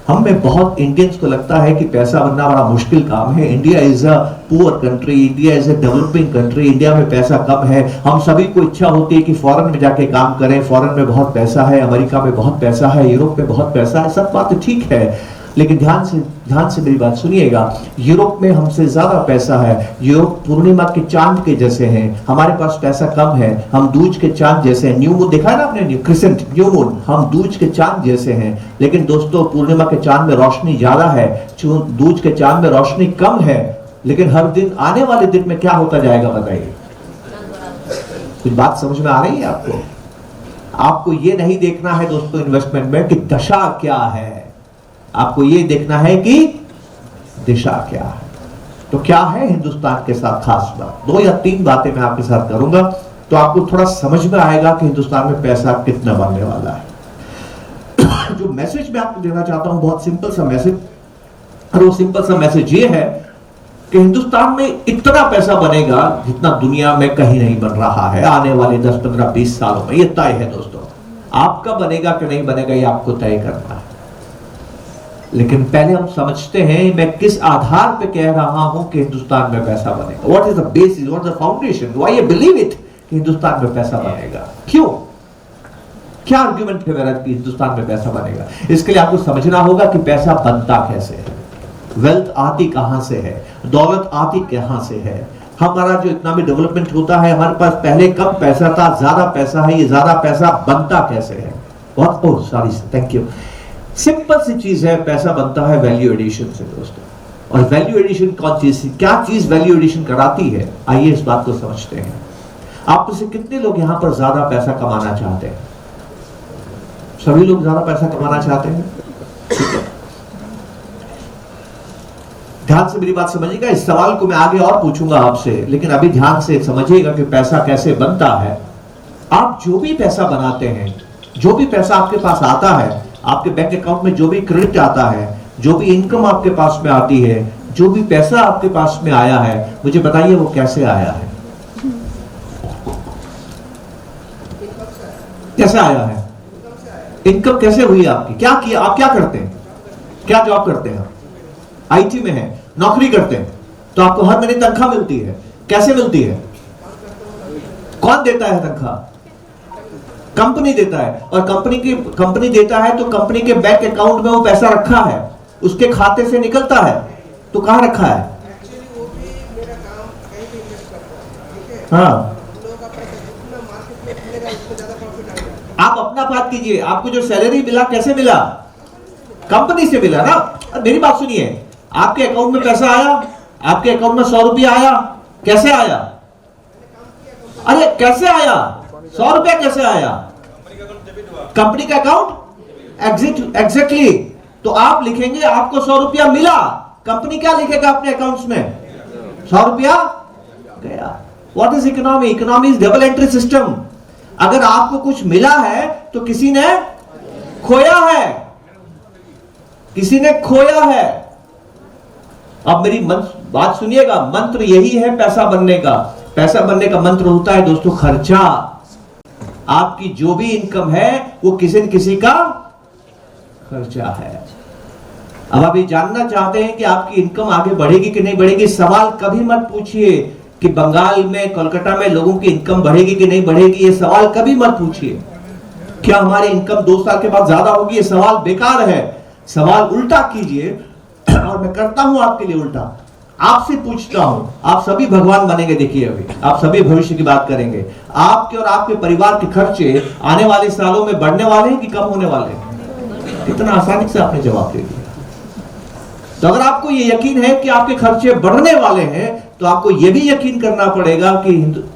हम में बहुत इंडियंस को लगता है कि पैसा बनना बड़ा मुश्किल काम है। India is a poor country, India is a developing country, India में पैसा कम है। हम सभी को इच्छा होती है कि फॉरेन में जाके काम करें, फॉरेन में बहुत पैसा है, अमेरिका में बहुत पैसा है, यूरोप में बहुत पैसा है। सब बात ठीक है, लेकिन ध्यान से मेरी बात सुनिएगा। यूरोप में हमसे ज्यादा पैसा है। यूरोप पूर्णिमा के चांद के जैसे हैं, हमारे पास पैसा कम है। हम दूज के चांद जैसे हैं। न्यू मून देखा है ना आपने, क्रिसेंट, न्यू मून, हम दूज के चांद जैसे हैं। लेकिन दोस्तों, पूर्णिमा के चांद में रोशनी ज्यादा है, दूज के चांद में रोशनी कम है। लेकिन हर दिन, आने वाले दिन में क्या होता जाएगा बताइए? कुछ बात समझ में आ रही है आपको? आपको ये नहीं देखना है दोस्तों इन्वेस्टमेंट में कि दशा क्या है, आपको ये देखना है कि दिशा क्या है। तो क्या है हिंदुस्तान के साथ खास बात? 2 या 3 बातें मैं आपके साथ करूंगा, तो आपको थोड़ा समझ में आएगा कि हिंदुस्तान में पैसा कितना बनने वाला है। जो मैसेज मैं आपको देना चाहता हूं, बहुत सिंपल सा मैसेज, और वो सिंपल सा मैसेज ये है कि हिंदुस्तान में इतना पैसा बनेगा जितना दुनिया में कहीं नहीं बन रहा है आने वाले 10, 15, 20 सालों में। ये तय है दोस्तों। आपका बनेगा कि नहीं बनेगा, ये आपको तय करना है। लेकिन पहले हम समझते हैं मैं किस आधार पे कह रहा हूं कि हिंदुस्तान में पैसा बनेगा। What is the basis, what is the foundation, why I believe it कि हिंदुस्तान में पैसा बनेगा। क्यों? क्या आर्ग्यूमेंट है मेरा कि हिंदुस्तान में पैसा बनेगा? इसके लिए आपको समझना होगा कि पैसा बनता कैसे है, वेल्थ आती कहां से है, दौलत आती कहां से है। हमारा जो इकोनॉमिक डेवलपमेंट होता है, हमारे पास पहले कम पैसा था, ज्यादा पैसा है, ये ज्यादा पैसा बनता कैसे है? बहुत सॉरी, थैंक यू। सिंपल सी चीज है, पैसा बनता है वैल्यू एडिशन से दोस्तों। और वैल्यू एडिशन कौन चीज, क्या चीज वैल्यू एडिशन कराती है? आइए इस बात को समझते हैं। आप में से कितने लोग यहां पर ज्यादा पैसा कमाना चाहते हैं? सभी लोग ज्यादा पैसा कमाना चाहते हैं, ठीक है। ध्यान से मेरी बात समझिएगा। इस सवाल को मैं आगे और पूछूंगा आपसे, लेकिन अभी ध्यान से समझिएगा कि पैसा कैसे बनता है। आप जो भी पैसा बनाते हैं, जो भी पैसा आपके पास आता है, आपके बैंक अकाउंट में जो भी क्रेडिट आता है, जो भी इनकम आपके पास में आती है, जो भी पैसा आपके पास में आया है, मुझे बताइए वो कैसे आया है? कैसे आया है? इनकम कैसे हुई आपकी? क्या किया? आप क्या करते हैं? क्या जॉब करते हैं? आईटी में है, नौकरी करते हैं, तो आपको हर महीने तनख्वाह मिलती है। कैसे मिलती है? कौन देता है तनख्वाह? कंपनी देता है। और कंपनी देता है तो कंपनी के बैंक अकाउंट में वो पैसा रखा है, उसके खाते से निकलता है, तो कहां रखा है? हाँ, आप अपना बात कीजिए। आपको जो सैलरी मिला कैसे मिला? कंपनी से मिला ना। मेरी बात सुनिए, आपके अकाउंट में पैसा आया, आपके अकाउंट में 100 रुपया आया, कैसे आया? अरे कैसे आया? 100 रुपया कैसे आया? कंपनी का अकाउंट, एग्जैक्टली। तो आप लिखेंगे आपको 100 रुपया मिला, कंपनी क्या लिखेगा अपने अकाउंट्स में? 100 रुपया गया। What is economy? Economy is double entry system. अगर आपको कुछ मिला है तो किसी ने खोया है, किसी ने खोया है। अब मेरी बात सुनिएगा, मंत्र यही है पैसा बनने का। पैसा बनने का मंत्र होता है दोस्तों खर्चा। आपकी जो भी इनकम है वो किसी न किसी का खर्चा है। अब आप ये जानना चाहते हैं कि आपकी इनकम आगे बढ़ेगी कि नहीं बढ़ेगी, सवाल कभी मत पूछिए कि बंगाल में, कोलकाता में लोगों की इनकम बढ़ेगी कि नहीं बढ़ेगी। ये सवाल कभी मत पूछिए। क्या हमारी इनकम 2 साल के बाद ज्यादा होगी? ये सवाल बेकार है। सवाल उल्टा कीजिए, और मैं करता हूं आपके लिए उल्टा। आपसे पूछता हूं, आप सभी भगवान बनेंगे। देखिए अभी आप सभी भविष्य की बात करेंगे। आपके और आपके परिवार के खर्चे आने वाले सालों में बढ़ने वाले हैं कि कम होने वाले हैं? कितना आसानी से आपने जवाब दे दिया। तो अगर आपको ये यकीन है कि आपके खर्चे बढ़ने वाले हैं, तो आपको यह भी यकीन करना पड़ेगा कि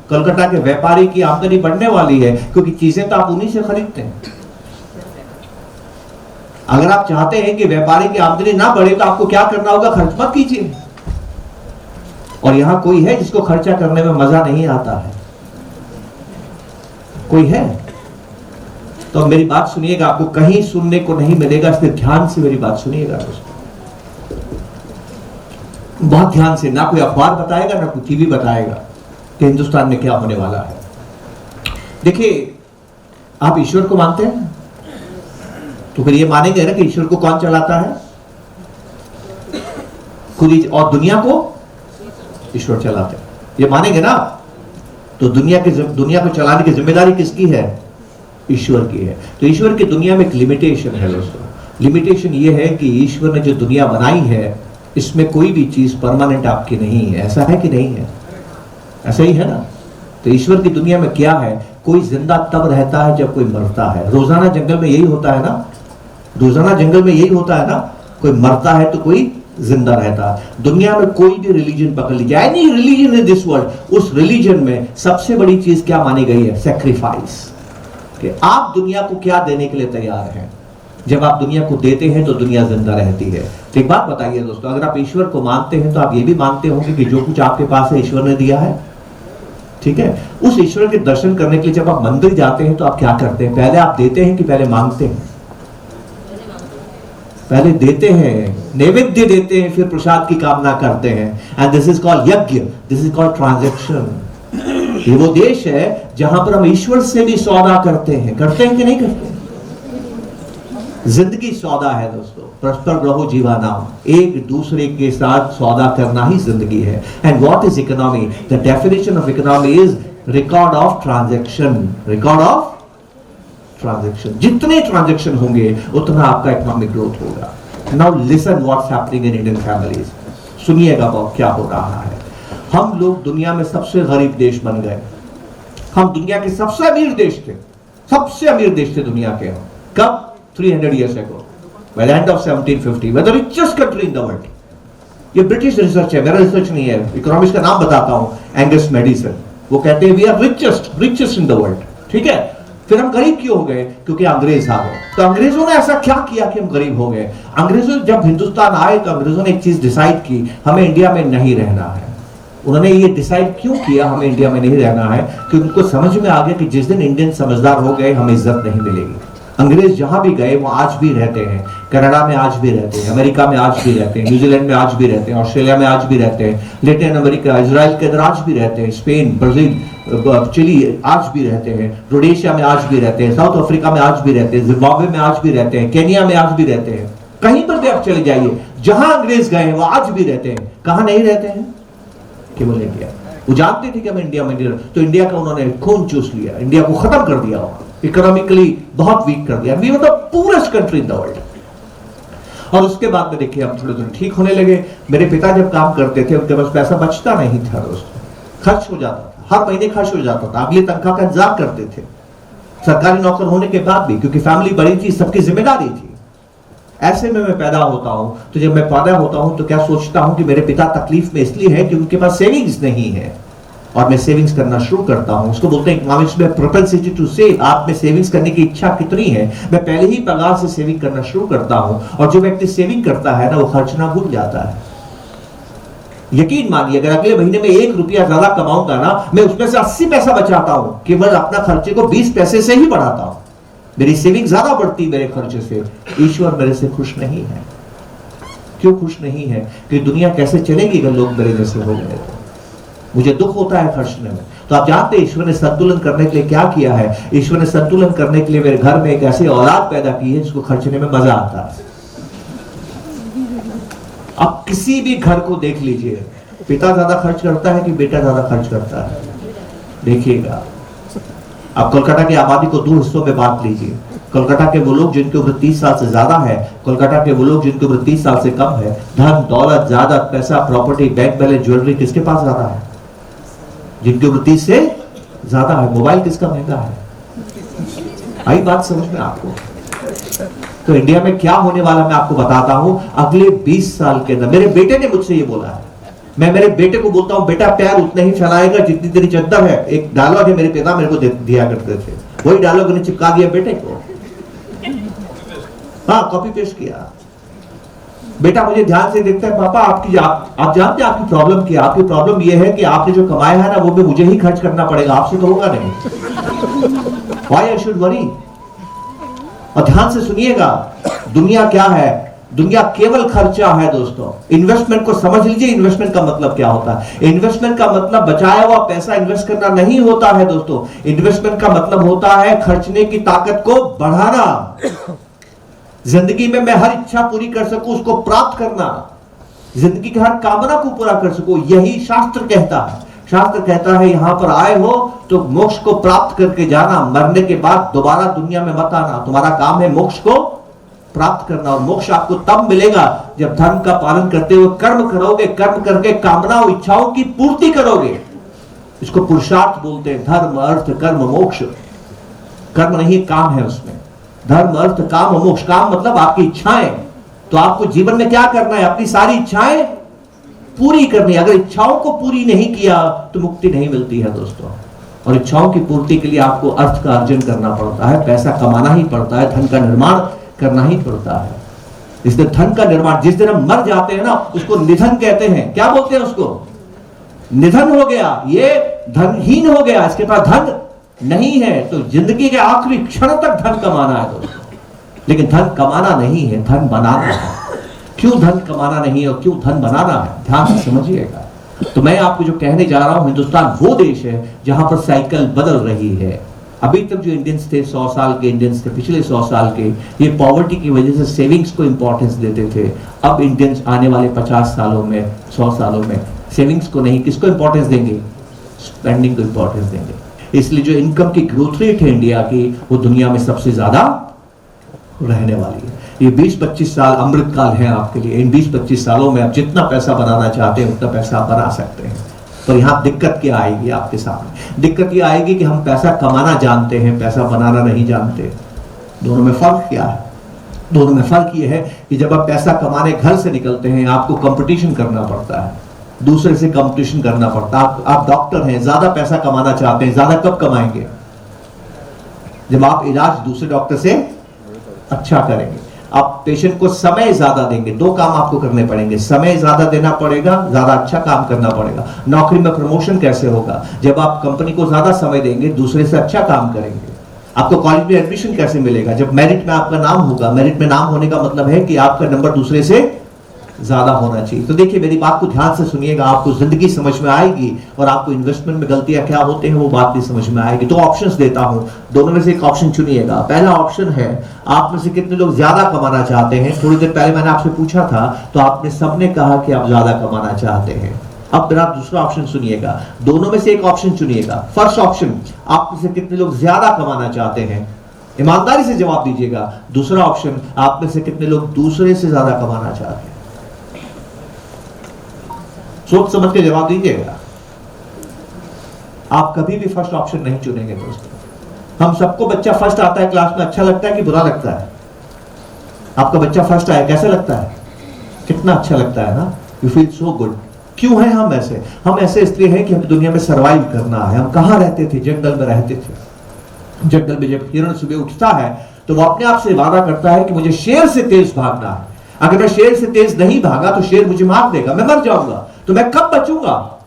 कोलकाता के व्यापारी की आमदनी बढ़ने वाली है, क्योंकि चीजें तो आप उन्हीं से खरीदते हैं। अगर आप चाहते हैं कि व्यापारी की आमदनी ना बढ़े, तो आपको क्या करना होगा? खर्च मत कीजिए। और यहां कोई है जिसको खर्चा करने में मजा नहीं आता है? कोई है? तो मेरी बात सुनिएगा, आपको कहीं सुनने को नहीं मिलेगा, इसलिए ध्यान से मेरी बात सुनिएगा दोस्तों, बहुत ध्यान से। ना कोई अखबार बताएगा, ना कोई टीवी बताएगा कि हिंदुस्तान में क्या होने वाला है। देखिए, आप ईश्वर को मानते हैं तो फिर ये मानेंगे ना कि ईश्वर को कौन चलाता है? खुद ही। और दुनिया को ईश्वर चलाते हैं, ये मानेंगे ना? तो दुनिया को चलाने की जिम्मेदारी किसकी है? ईश्वर की है। तो ईश्वर की दुनिया में एक लिमिटेशन है दोस्तों। लिमिटेशन ये है कि ईश्वर ने जो दुनिया बनाई है, इसमें कोई भी चीज परमानेंट आपकी नहीं है। ऐसा है कि नहीं है? ऐसा ही है ना? तो ईश्वर की दुनिया में क्या है? कोई जिंदा तब रहता है जब कोई मरता है। रोजाना जंगल में यही होता है ना? रोजाना जंगल में यही होता है ना? कोई मरता है तो कोई जिंदा रहता है। दुनिया में कोई भी रिलीजन पकड़ लीजिए, any religion in this world, उस रिलीजन में सबसे बड़ी चीज क्या मानी गई है? सैक्रिफाइस। कि आप दुनिया को क्या देने के लिए तैयार हैं? जब आप दुनिया को देते हैं तो दुनिया जिंदा रहती है। तो एक बात बताइए दोस्तों, अगर आप ईश्वर को मानते हैं तो आप ये भी मानते होंगे कि जो कुछ आपके पास है ईश्वर ने दिया है, ठीक है? उस ईश्वर के दर्शन करने के लिए जब आप मंदिर जाते हैं तो आप क्या करते हैं? पहले आप देते हैं कि पहले मांगते हैं? पहले देते हैं, नैवेद्य देते हैं, फिर प्रसाद की कामना करते हैं। एंड दिस इज कॉल्ड यज्ञ, दिस इज कॉल्ड ट्रांजैक्शन। ये वो देश है जहां पर हम ईश्वर से भी सौदा करते हैं कि नहीं करते? जिंदगी सौदा है दोस्तों। परस्पर रहो जीवा नाम, एक दूसरे के साथ सौदा करना ही जिंदगी है। And what is economy? The definition of economy is record of transaction, record of transaction, जितने ट्रांजैक्शन होंगे उतना आपका इकोनॉमिक ग्रोथ होगा। Now listen what's happening in Indian families, सुनिएगा बहुत क्या हो रहा है। हम लोग दुनिया में सबसे गरीब देश बन गए, हम दुनिया के सबसे अमीर देश थे, सबसे अमीर देश थे दुनिया के। कब? 300 years ago, by the end of 1750, we're the richest country in the world. ये ब्रिटिश रिसर्च है, मेरा रिसर्च नहीं है, इकोनॉमिक्स का नाम बताता हूं, एंगस मेडिसन। वो कहते हैं we are richest in the world. ठीक है, फिर हम गरीब क्यों हो गए? क्योंकि अंग्रेज आ गए। तो अंग्रेजों ने ऐसा क्या किया कि हम गरीब हो गए? अंग्रेजों जब हिंदुस्तान आए तो अंग्रेजों ने एक चीज डिसाइड की, हमें इंडिया में नहीं रहना है। उन्होंने ये डिसाइड क्यों किया हमें इंडिया में नहीं रहना है? कि उनको समझ में आ गया कि जिस दिन इंडियन समझदार हो गए हमें इज्जत नहीं मिलेगी। अंग्रेज जहां भी गए वो आज भी रहते हैं, कनाडा में आज भी रहते हैं, अमेरिका में आज भी रहते हैं, न्यूजीलैंड में आज भी रहते हैं, ऑस्ट्रेलिया में आज भी रहते हैं, लैटिन अमेरिका, इजराइल के अंदर आज भी रहते हैं, स्पेन, ब्राजील, चिली आज भी रहते हैं, रोडेशिया में आज भी रहते हैं, साउथ अफ्रीका में आज भी रहते हैं, जिम्बाब्वे में आज भी रहते हैं, केनिया में आज भी रहते हैं। कहीं पर भी आप चले जाइए, जहां अंग्रेज गए हैं वो आज भी रहते हैं। कहां नहीं रहते हैं? केवल इंडिया। वो जानते थे कि हम इंडिया में नहीं रहते, तो इंडिया का उन्होंने खून चूस लिया, इंडिया को खत्म कर दिया, इकोनॉमिकली बहुत वीक कर दिया। We were the poorest country in the world. और उसके बाद में देखिए हम थोड़े थोड़े ठीक होने लगे। मेरे पिता जब काम करते थे उनके पास पैसा बचता नहीं था दोस्तों, खर्च हो जाता था, हर महीने खर्च हो जाता था, अगली तनख्वाह का इंतजार करते थे सरकारी नौकर होने के बाद भी, क्योंकि फैमिली बड़ी थी, सबकी जिम्मेदारी थी। ऐसे में मैं पैदा होता हूं, तो जब मैं पैदा होता हूं तो क्या सोचता हूं कि मेरे पिता तकलीफ में इसलिए है कि उनके पास सेविंग्स नहीं है, और मैं सेविंग्स करना शुरू करता हूं। उसको बोलते हैं इकोनॉमिक्स में प्रोपेंसिटी टू सेव। आप में सेविंग्स करने की इच्छा कितनी है? मैं पहले ही पगार से सेविंग करना शुरू करता हूं, और जो व्यक्ति सेविंग करता है ना वो खर्चना भूल जाता है। यकीन मानिए, अगर अगले महीने में 1 रुपया ज्यादा कमाऊंगा ना, मैं उसमें से 80 पैसा बचाता हूं कि मैं अपना खर्चे को 20 पैसे से ही बढ़ाता हूं। मेरी सेविंग ज्यादा बढ़ती मेरे खर्चे से। ईश्वर मेरे से खुश नहीं है। क्यों खुश नहीं है? कि दुनिया कैसे चलेगी अगर लोग मेरे जैसे हो गए तो। मुझे दुख होता है खर्चने में। तो आप जानते हैं ईश्वर ने संतुलन करने के लिए क्या किया है? ईश्वर ने संतुलन करने के लिए मेरे घर में एक ऐसी औलाद पैदा की है जिसको खर्चने में मजा आता है। आप किसी भी घर को देख लीजिए, पिता ज्यादा खर्च करता है कि बेटा ज्यादा खर्च करता है? देखिएगा, आप कोलकाता की आबादी को 2 हिस्सों में बांट लीजिए। कोलकाता के वो लोग जिनकी उम्र 30 साल से ज्यादा है, कोलकाता के वो लोग जिनकी उम्र 30 साल से कम है। धन दौलत, ज्यादा पैसा, प्रॉपर्टी, बैंक बैलेंस, ज्वेलरी किसके पास ज्यादा है? जिनकी उम्र 30 से ज्यादा है। मोबाइल किसका महंगा है? आई बात समझ में आपको? तो इंडिया में क्या होने वाला मैं आपको बताता हूं। अगले 20 साल के अंदर, मेरे बेटे ने मुझसे ये बोला है, मैं मेरे बेटे को बोलता हूं बेटा प्यार उतना ही फैलाएगा जितनी तेरी चद्दर है। एक डायलॉग है मेरे पिता मेरे को दिया करते थे, वही डायलॉग ने चिपका दिया बेटे को। हाँ, कॉपी पेस्ट किया। बेटा मुझे ध्यान से देखता है, पापा आप जानते हैं आपकी प्रॉब्लम क्या? आपकी प्रॉब्लम यह है कि आपने जो कमाया है ना वो भी मुझे ही खर्च करना पड़ेगा, आपसे तो होगा नहीं। Why I should worry? और ध्यान से सुनिएगा, दुनिया क्या है? दुनिया केवल खर्चा है दोस्तों। इन्वेस्टमेंट को समझ लीजिए, इन्वेस्टमेंट का मतलब क्या होता है। इन्वेस्टमेंट का मतलब बचाया हुआ पैसा इन्वेस्ट करना नहीं होता है दोस्तों। इन्वेस्टमेंट का मतलब होता है खर्चने की ताकत को बढ़ाना। जिंदगी में मैं हर इच्छा पूरी कर सकूं, उसको प्राप्त करना, जिंदगी की हर कामना को पूरा कर सकूं, यही शास्त्र कहता है। शास्त्र कहता है यहां पर आए हो तो मोक्ष को प्राप्त करके जाना, मरने के बाद दोबारा दुनिया में मत आना। तुम्हारा काम है मोक्ष को प्राप्त करना, और मोक्ष आपको तब मिलेगा जब धर्म का पालन करते हुए कर्म करोगे, कर्म करके कामनाओं इच्छाओं की पूर्ति करोगे। इसको पुरुषार्थ बोलते हैं, धर्म अर्थ कर्म मोक्ष। कर्म नहीं, काम है उसमें। धर्म अर्थ काम और मोक्ष। काम मतलब आपकी इच्छाएं। तो आपको जीवन में क्या करना है? अपनी सारी इच्छाएं पूरी करनी। अगर इच्छाओं को पूरी नहीं किया तो मुक्ति नहीं मिलती है दोस्तों। और इच्छाओं की पूर्ति के लिए आपको अर्थ का अर्जन करना पड़ता है, पैसा कमाना ही पड़ता है, धन का निर्माण करना ही पड़ता है। इसलिए धन का निर्माण, जिस दिन हम मर जाते हैं ना उसको निधन कहते हैं। क्या बोलते हैं उसको? निधन हो गया, ये धनहीन हो गया, इसके पास धन नहीं है। तो जिंदगी के आखिरी क्षण तक धन कमाना है दोस्तों, लेकिन धन कमाना नहीं है, धन बनाना है। क्यों धन कमाना नहीं है और क्यों धन बनाना है, ध्यान से समझिएगा। तो मैं आपको जो कहने जा रहा हूं, हिंदुस्तान वो देश है जहां पर साइकिल बदल रही है। अभी तक जो इंडियंस थे, 100 साल के इंडियंस थे, पिछले 100 साल के, ये पॉवर्टी की वजह से सेविंग्स को इंपॉर्टेंस देते थे। अब इंडियंस आने वाले 50 सालों में, 100 सालों में सेविंग्स को नहीं, किसको इंपॉर्टेंस देंगे? स्पेंडिंग को इंपॉर्टेंस देंगे। इसलिए जो इनकम की ग्रोथ रेट है इंडिया की, वो दुनिया में सबसे ज्यादा रहने वाली है। ये 20-25 साल अमृत काल है आपके लिए। इन 20-25 सालों में आप जितना पैसा बनाना चाहते हैं उतना पैसा आप बना सकते हैं। पर यहाँ दिक्कत क्या आएगी आपके सामने? दिक्कत ये आएगी कि हम पैसा कमाना जानते हैं, पैसा बनाना नहीं जानते। दोनों में फर्क क्या है? दोनों में फर्क ये है कि जब आप पैसा कमाने घर से निकलते हैं, आपको कंपटीशन करना पड़ता है, दूसरे से कंपटीशन करना पड़ता है। आप डॉक्टर हैं, ज्यादा पैसा कमाना चाहते हैं, ज्यादा कब कमाएंगे? जब आप इलाज दूसरे डॉक्टर से अच्छा करेंगे। आप पेशेंट को समय ज्यादा देंगे। दो काम आपको करने पड़ेंगे, समय ज्यादा देना पड़ेगा, ज्यादा अच्छा काम करना पड़ेगा। नौकरी में प्रमोशन कैसे होगा? जब आप कंपनी को ज्यादा समय देंगे, दूसरे से अच्छा काम करेंगे। आपको कॉलेज में एडमिशन कैसे मिलेगा? जब मेरिट में आपका नाम होगा। मेरिट में नाम होने का मतलब है कि आपका नंबर दूसरे से ज्यादा होना चाहिए। तो देखिए, मेरी बात को ध्यान से सुनिएगा, आपको जिंदगी समझ में आएगी और आपको इन्वेस्टमेंट में गलतियां क्या होते हैं वो बात भी समझ में आएगी। तो ऑप्शंस देता हूं, दोनों में से एक ऑप्शन चुनिएगा। पहला ऑप्शन है, आप में से कितने लोग ज्यादा कमाना चाहते हैं? थोड़ी देर पहले मैंने आपसे पूछा था तो आपने सबने कहा कि आप ज्यादा कमाना चाहते हैं। अब मेरा दूसरा ऑप्शन सुनिएगा, दोनों में से एक ऑप्शन चुनिएगा। फर्स्ट ऑप्शन, आप में से कितने लोग ज्यादा कमाना चाहते हैं? ईमानदारी से जवाब दीजिएगा। दूसरा ऑप्शन, आप में से कितने लोग दूसरे से ज्यादा कमाना चाहते हैं? सोच समझ के जवाब दीजिएगा। आप कभी भी फर्स्ट ऑप्शन नहीं चुनेंगे दोस्तों। हम सबको बच्चा फर्स्ट आता है क्लास में, अच्छा लगता है कि बुरा लगता है? आपका बच्चा फर्स्ट आया, कैसा लगता है? कितना अच्छा लगता है ना? You feel so good. क्यों है हम ऐसे? हम ऐसे इसलिए हैं कि हमें दुनिया में सरवाइव करना है। हम कहां रहते थे? जंगल में रहते थे। जंगल में जब हिरण सुबह उठता है तो वो अपने आप से वादा करता है कि मुझे शेर से तेज भागना है। अगर मैं शेर से तेज नहीं भागा तो शेर मुझे मार देगा, मैं मर जाऊंगा। तो मैं कब बचूंगा?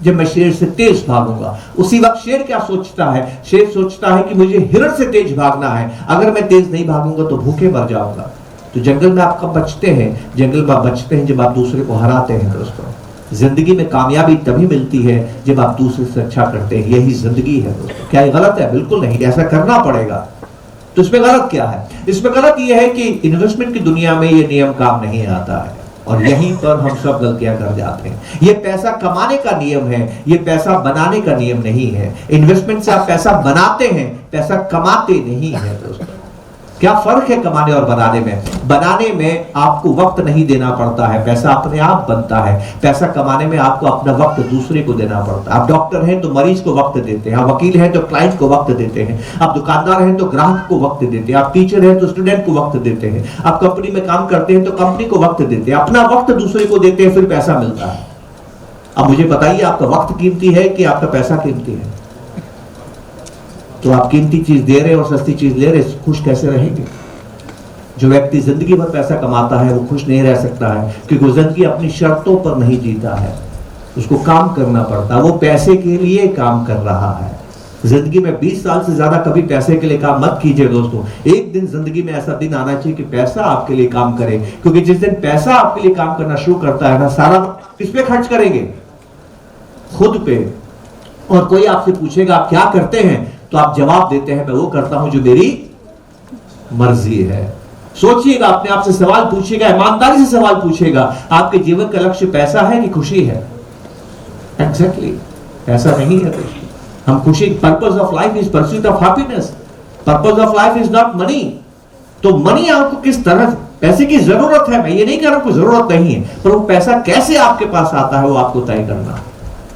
जब मैं शेर से तेज भागूंगा। उसी वक्त शेर क्या सोचता है? शेर सोचता है कि मुझे हिरण से तेज भागना है, अगर मैं तेज नहीं भागूंगा तो भूखे मर जाऊंगा। तो जंगल में आप कब बचते हैं? जंगल में आप बचते हैं जब आप दूसरे को हराते हैं दोस्तों। जिंदगी में कामयाबी तभी मिलती है जब आप दूसरे से अच्छा करते हैं। यही जिंदगी है दोस्तों। क्या ये गलत है? बिल्कुल नहीं, ऐसा करना पड़ेगा। तो इसमें गलत क्या है? इसमें गलत यह है कि इन्वेस्टमेंट की दुनिया में यह नियम काम नहीं आता है और यहीं पर हम सब गलतियां कर जाते हैं। ये पैसा कमाने का नियम है, ये पैसा बनाने का नियम नहीं है। इन्वेस्टमेंट से आप पैसा बनाते हैं, पैसा कमाते नहीं है दोस्तों। क्या फर्क है कमाने और बनाने में? बनाने में आपको वक्त नहीं देना पड़ता है, पैसा अपने आप बनता है। पैसा कमाने में आपको अपना वक्त दूसरे को देना पड़ता है। आप डॉक्टर हैं तो मरीज को वक्त देते हैं, आप वकील हैं तो क्लाइंट को वक्त देते हैं, आप दुकानदार हैं तो ग्राहक को वक्त देते हैं, आप टीचर हैं तो स्टूडेंट को वक्त देते हैं, आप कंपनी में काम करते हैं तो कंपनी को वक्त देते हैं। अपना वक्त दूसरे को देते हैं, फिर पैसा मिलता है। अब मुझे बताइए, आपका वक्त कीमती है कि आपका पैसा कीमती है? तो आप कीमती चीज दे रहे और सस्ती चीज ले रहे, खुश कैसे रहेंगे? जो व्यक्ति जिंदगी भर पैसा कमाता है वो खुश नहीं रह सकता है, क्योंकि वो जिंदगी अपनी शर्तों पर नहीं जीता है। उसको काम करना पड़ता है, वो पैसे के लिए काम कर रहा है। जिंदगी में 20 साल से ज्यादा कभी पैसे के लिए काम मत कीजिए दोस्तों। एक दिन जिंदगी में ऐसा दिन आना चाहिए कि पैसा आपके लिए काम करे, क्योंकि जिस दिन पैसा आपके लिए काम करना शुरू करता है ना, सारा किस पे खर्च करेंगे? खुद पे। और कोई आपसे पूछेगा आप क्या करते हैं, तो आप जवाब देते हैं मैं वो करता हूं जो मेरी मर्जी है। सोचिएगा, अपने आप से सवाल पूछिएगा, ईमानदारी से सवाल पूछिएगा, आपके जीवन का लक्ष्य पैसा है कि खुशी है? एग्जैक्टली ऐसा नहीं है दोस्तों। हम खुशी, purpose of life is pursuit of happiness, purpose of life is not money. तो मनी आपको किस तरह, पैसे की जरूरत है, मैं ये नहीं कह रहा कोई जरूरत नहीं है, पर वो पैसा कैसे आपके पास आता है वो आपको तय करना है।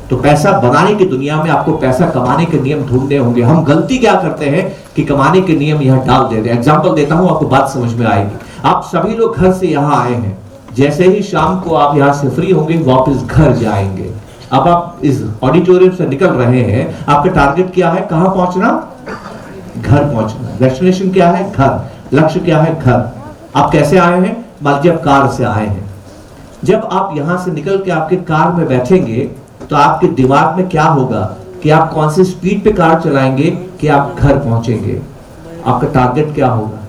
तो पैसा बनाने की दुनिया में आपको पैसा कमाने के नियम ढूंढने होंगे। हम गलती क्या करते हैं कि कमाने के नियम यहां डाल देते हैं। एग्जांपल देता हूं, आपको बात समझ में आएगी। आप सभी लोग घर से यहां आए हैं, जैसे ही शाम को आप यहां से फ्री होंगे वापस घर जाएंगे। अब आप इस ऑडिटोरियम से निकल रहे हैं, आपका टारगेट क्या है? कहां पहुंचना? घर पहुंचना। डेस्टिनेशन क्या है? घर। लक्ष्य क्या है? घर। आप कैसे आए हैं? मान लीजिए आप कार से आए हैं। जब आप यहां से निकल के आपके कार में बैठेंगे तो आपके दिमाग में क्या होगा कि आप कौन सी स्पीड पे कार चलाएंगे कि आप घर पहुंचेंगे? आपका टारगेट क्या होगा?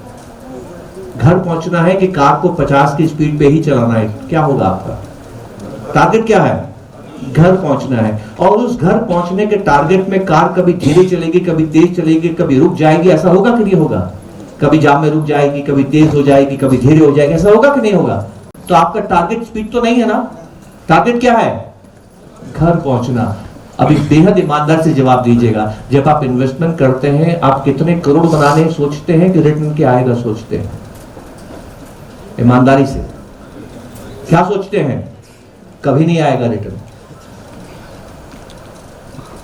घर पहुंचना है कि कार को 50 की स्पीड पे ही चलाना है? क्या होगा आपका टारगेट? क्या है? घर पहुंचना है। और उस घर पहुंचने के टारगेट में कार कभी धीरे चलेगी, कभी तेज चलेगी, कभी रुक जाएगी, ऐसा होगा कि नहीं होगा? कभी जाम में रुक जाएगी, कभी तेज हो जाएगी, कभी धीरे हो जाएगी, ऐसा होगा कि नहीं होगा? तो आपका टारगेट स्पीड तो नहीं है ना, टारगेट क्या है? घर पहुंचना। अभी बेहद ईमानदार से जवाब दीजिएगा, जब आप इन्वेस्टमेंट करते हैं आप कितने करोड़ बनाने सोचते हैं कि रिटर्न क्या आएगा सोचते हैं? ईमानदारी से क्या सोचते हैं? कभी नहीं आएगा रिटर्न।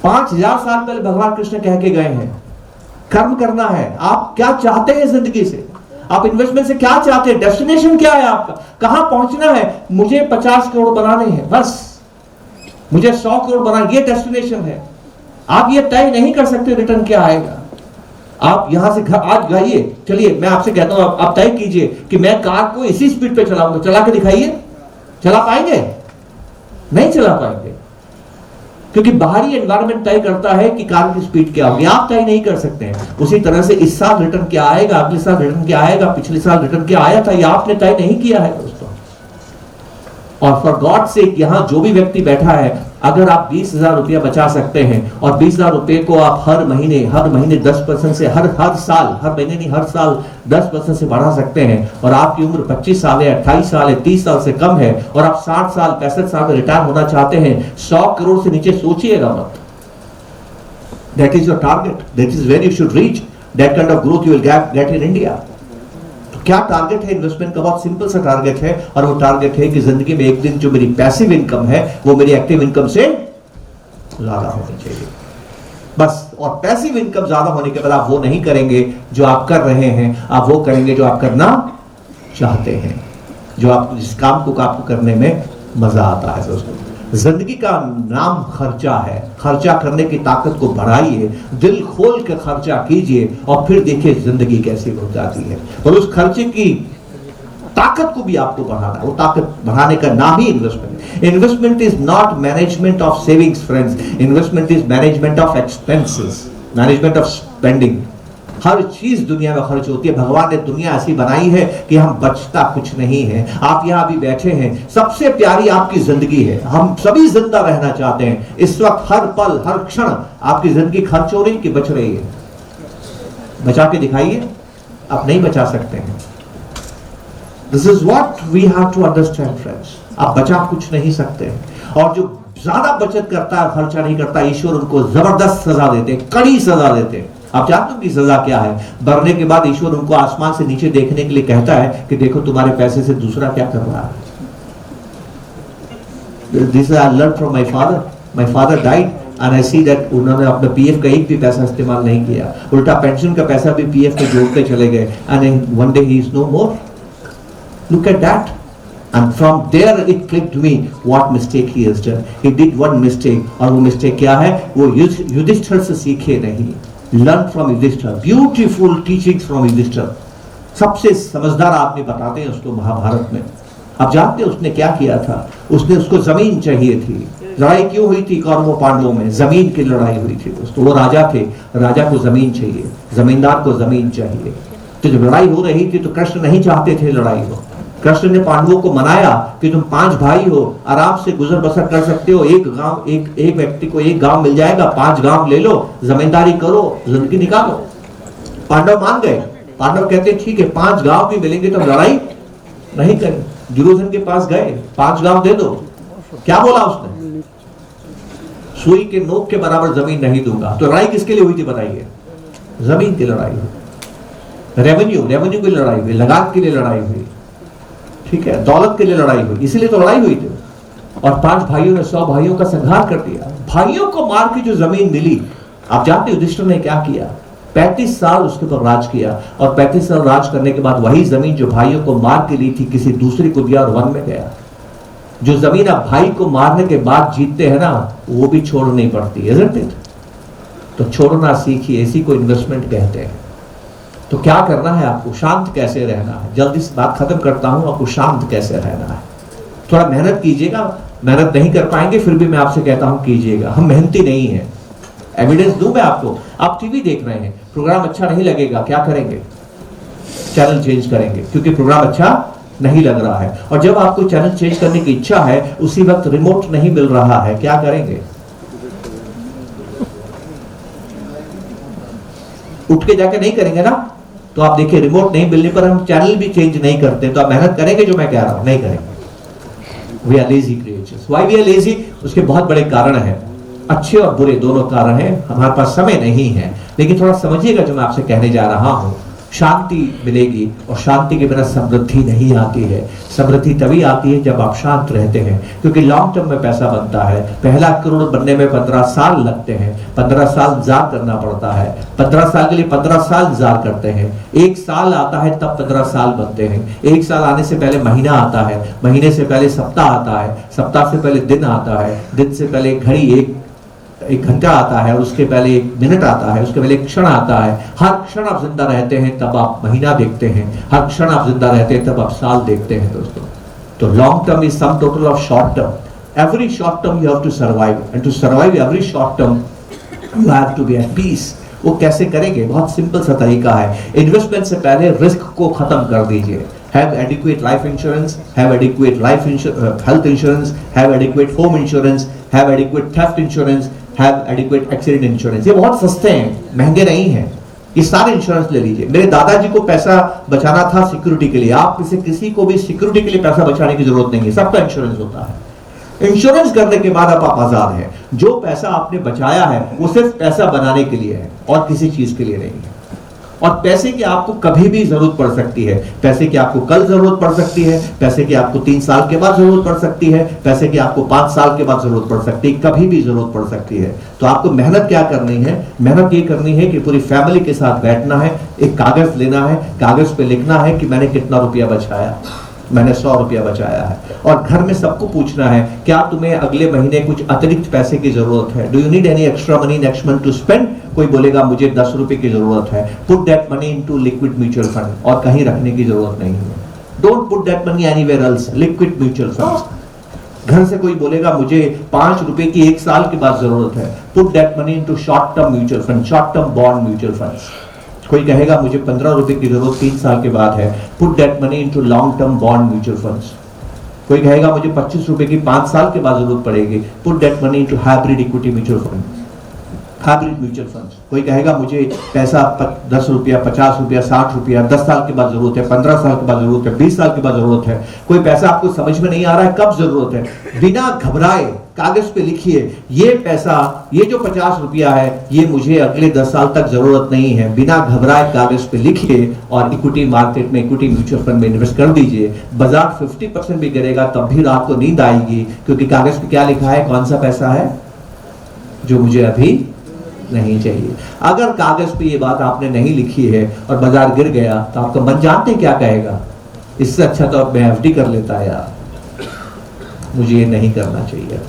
5000 साल पहले भगवान कृष्ण कह के गए हैं, कर्म करना है। आप क्या चाहते हैं जिंदगी से? आप इन्वेस्टमेंट से क्या चाहते हैं? डेस्टिनेशन क्या है आपका? कहां पहुंचना है? मुझे 50 करोड़ बनाने हैं, बस मुझे 100 करोड़ बनाना, ये डेस्टिनेशन है। आप ये तय नहीं कर सकते रिटर्न क्या आएगा। आप यहां से आज गाइए, चलिए मैं आपसे कहता हूं आप तय कीजिए कि मैं कार को इसी स्पीड पे चलाऊंगा, चला के दिखाइए। चला पाएंगे? नहीं चला पाएंगे, क्योंकि बाहरी एनवायरनमेंट तय करता है कि कार की स्पीड क्या होगी, आप तय नहीं कर सकते हैं। उसी तरह से इस साल रिटर्न क्या आएगा, अगले साल रिटर्न क्या आएगा, पिछले साल रिटर्न क्या आया था, ये आपने तय नहीं किया है दोस्तों। और फॉर गॉड सेक यहां जो भी व्यक्ति बैठा है, अगर आप 20,000 रुपया बचा सकते हैं और 20,000 रुपए को आप हर महीने 10% से हर साल, हर महीने नहीं हर साल 10% से बढ़ा सकते हैं, और आपकी उम्र 25 साल है, 28 साल है, 30 साल से कम है, और आप 60 साल 65 साल में रिटायर होना चाहते हैं, 100 करोड़ से नीचे सोचिएगा मत। That is your target, that is where you should reach, that kind of growth you will get in India. क्या टारगेट है इन्वेस्टमेंट का? बहुत सिंपल सा टारगेट है, और वो टारगेट है कि जिंदगी में एक दिन जो मेरी पैसिव इनकम है वो मेरी एक्टिव इनकम से ज्यादा होनी चाहिए, बस। और पैसिव इनकम ज्यादा होने के बाद आप वो नहीं करेंगे जो आप कर रहे हैं, आप वो करेंगे जो आप करना चाहते हैं, जो आप जिस काम को आपको करने में मजा आता है दोस्तों। जिंदगी का नाम खर्चा है, खर्चा करने की ताकत को बढ़ाइए, दिल खोल के खर्चा कीजिए, और फिर देखिए जिंदगी कैसी हो जाती है। और उस खर्चे की ताकत को भी आपको बढ़ाना है, वो ताकत बढ़ाने का नाम ही investment. Investment is not management of savings friends, investment is management of expenses, management of spending. हर चीज दुनिया में खर्च होती है। भगवान ने दुनिया ऐसी बनाई है कि हम बचता कुछ नहीं है। आप यहाँ अभी बैठे हैं, सबसे प्यारी आपकी जिंदगी है, हम सभी जिंदा रहना चाहते हैं। इस वक्त हर पल हर क्षण आपकी जिंदगी खर्च हो रही कि बच रही है? बचा के दिखाइए, आप नहीं बचा सकते हैं। This is what we have to understand friends, आप बचा कुछ नहीं सकते। और जो ज्यादा बचत करता है, खर्चा नहीं करता, ईश्वर उनको जबरदस्त सजा देते, कड़ी सजा देते। आप जानते हो कि सजा क्या है? मरने के बाद ईश्वर उनको आसमान से नीचे देखने के लिए कहता है कि देखो तुम्हारे पैसे से दूसरा क्या कर रहा है। This I learned from my father. My father died and I see that उन्होंने अपने पीएफ का एक भी पैसा इस्तेमाल नहीं किया, उल्टा पेंशन का पैसा भी पीएफ में जोड़ते चले गए, and one day he is no more. Look at that. And from there it clicked me what mistake he has done. He did one mistake, और वो मिस्टेक क्या है? वो युधिष्ठिर से सीखे नहीं। Learn from Yudhishthir, beautiful teachings from Yudhishthir. सबसे समझदार आदमी बताते हैं उसको महाभारत में। आप जानते हैं उसने क्या किया था? उसने उसको जमीन चाहिए थी। लड़ाई क्यों हुई थी कौरवों पांडवों में? जमीन की लड़ाई हुई थी दोस्तों। वो राजा थे, राजा को जमीन चाहिए, जमींदार को जमीन चाहिए। तो जब लड़ाई हो रही थी तो कृष्ण नहीं चाहते थे लड़ाई हो। कृष्ण ने पांडवों को मनाया कि तुम 5 भाई हो, आराम से गुजर बसर कर सकते हो, एक गांव एक व्यक्ति को एक गांव मिल जाएगा, 5 गांव ले लो, जमींदारी करो, जिंदगी निकालो। पांडव मान गए। पांडव कहते ठीक है 5 गांव भी मिलेंगे तो लड़ाई नहीं करें। दुर्योधन के पास गए, 5 गांव दे दो। क्या बोला उसने? सुई के नोक के बराबर जमीन नहीं दूंगा। तो लड़ाई किसके लिए हुई थी बताइए? जमीन की लड़ाई हुई, रेवेन्यू की लड़ाई हुई, लगात के लिए लड़ाई हुई, ठीक है, दौलत के लिए लड़ाई हुई, इसीलिए तो लड़ाई हुई थी। और 5 भाइयों ने 100 भाइयों का संहार कर दिया। भाइयों को मार के जो जमीन मिली, आप जानते हो युधिष्ठिर ने क्या किया? 35 साल उसके ऊपर राज किया, और 35 साल राज करने के बाद वही जमीन जो भाइयों को मार के ली थी किसी दूसरे को दिया और वन में गया। जो जमीन आप भाई को मारने के बाद जीतते हैं ना, वो भी छोड़नी पड़ती है, isn't it? तो छोड़ना सीखिए, इसी को इन्वेस्टमेंट कहते हैं। तो क्या करना है आपको? शांत कैसे रहना है? जल्दी से बात खत्म करता हूं, आपको शांत कैसे रहना है। थोड़ा मेहनत कीजिएगा, मेहनत नहीं कर पाएंगे फिर भी मैं आपसे कहता हूं कीजिएगा। हम मेहनती नहीं है, एविडेंस दूं मैं आपको। आप टीवी देख रहे हैं, प्रोग्राम अच्छा नहीं लगेगा, क्या करेंगे? चैनल चेंज करेंगे, क्योंकि प्रोग्राम अच्छा नहीं लग रहा है। और जब आपको चैनल चेंज करने की इच्छा है, उसी वक्त रिमोट नहीं मिल रहा है, क्या करेंगे? उठ के जाके नहीं करेंगे ना। तो आप देखिए रिमोट नहीं मिलने पर हम चैनल भी चेंज नहीं करते। तो आप मेहनत करेंगे? जो मैं कह रहा हूं नहीं करेंगे। We are lazy creatures. Why we are lazy? उसके बहुत बड़े कारण हैं। अच्छे और बुरे दोनों कारण हैं। हमारे पास समय नहीं है, लेकिन थोड़ा समझिएगा जो मैं आपसे कहने जा रहा हूं। शांति मिलेगी और शांति के बिना समृद्धि नहीं आती है। समृद्धि तभी आती है जब आप शांत रहते हैं, क्योंकि लॉन्ग टर्म में पैसा बनता है। पहला करोड़ बनने में 15 साल लगते हैं, 15 साल इंतजार करना पड़ता है। 15 साल के लिए 15 साल इंतजार करते हैं। एक साल आता है तब 15 साल बनते हैं। एक साल आने से पहले महीना आता है, महीने से पहले सप्ताह आता है, सप्ताह से पहले दिन आता है, दिन से पहले घड़ी एक घंटा आता है, और उसके पहले एक मिनट आता है, उसके पहले एक क्षण आता है। हर क्षण आप जिंदा रहते हैं तब आप महीना देखते हैं, हर क्षण आप जिंदा रहते हैं तब आप साल देखते हैं दोस्तों। तो long term is sum total of short term. Every short term you have to survive, and to survive every short term you have to be at peace. वो कैसे करेंगे? बहुत सिंपल सा तरीका है। इन्वेस्टमेंट से पहले रिस्क को खत्म कर दीजिए। Have adequate life insurance, have adequate health insurance, have adequate home insurance, have adequate theft insurance, have adequate accident insurance। ये बहुत सस्ते हैं, महंगे नहीं हैं। ये सारे इंश्योरेंस ले लीजिए। मेरे दादाजी को पैसा बचाना था सिक्योरिटी के लिए। आप इसे किसी को भी सिक्योरिटी के लिए पैसा बचाने की जरूरत नहीं है, सबका इंश्योरेंस होता है। इंश्योरेंस करने के बाद अब आप आजाद हैं। जो पैसा आपने बचाया है वो सिर्फ पैसा बनाने के लिए है और किसी चीज के लिए नहीं है। और पैसे की आपको कभी भी जरूरत पड़ सकती है। पैसे की आपको कल जरूरत पड़ सकती है, पैसे की आपको 3 साल के बाद जरूरत पड़ सकती है, पैसे की आपको 5 साल के बाद जरूरत पड़ सकती है, कभी भी जरूरत पड़ सकती है। तो आपको मेहनत क्या करनी है? मेहनत ये करनी है कि पूरी फैमिली के साथ बैठना है, एक कागज लेना है, कागज पे लिखना है कि मैंने कितना रुपया बचाया। मैंने 100 रुपया बचाया है। और घर में सबको पूछना है, क्या तुम्हें अगले महीने कुछ अतिरिक्त पैसे की जरूरत है? Do you need any extra money next month to spend? कोई बोलेगा मुझे 10 रुपए की जरूरत है। Put that money into liquid mutual fund, और कहीं रखने की जरूरत नहीं है। Don't put that money anywhere else, liquid mutual fund. घर से कोई बोलेगा मुझे 5 रुपए की 1 साल के बाद जरूरत है। Put that money into short term mutual fund, short term bond mutual funds. कोई कहेगा मुझे 15 रुपए की जरूरत 3 साल के बाद है। Put that money into long term bond mutual funds. कोई कहेगा मुझे 25 रुपए की 5 साल के बाद जरूरत पड़ेगी। Put that money into hybrid equity mutual fund, hybrid mutual funds. कोई कहेगा मुझे पैसा 10 रुपया, 50 रुपया, 60 रुपया 10 साल के बाद जरूरत है, 15 साल के बाद जरूरत है, 20 साल के बाद जरूरत है। कोई पैसा आपको समझ में नहीं आ रहा है कब जरूरत है, बिना घबराए कागज पे लिखिए, ये पैसा, ये जो 50 रुपया है, ये मुझे अगले 10 साल तक जरूरत नहीं है। बिना घबराए कागज पे लिखिए और इक्विटी मार्केट में, इक्विटी म्यूचुअल फंड में इन्वेस्ट कर दीजिए। बाजार 50% भी गिरेगा तब भी रात को नींद आएगी, क्योंकि कागज पे क्या लिखा है, कौन सा पैसा है जो मुझे अभी नहीं चाहिए। अगर कागज पे ये बात आपने नहीं लिखी है और बाजार गिर गया तो आपका मन जानते क्या कहेगा? इससे अच्छा तो अब मैं एफडी कर लेता यार, मुझे ये नहीं करना चाहिए।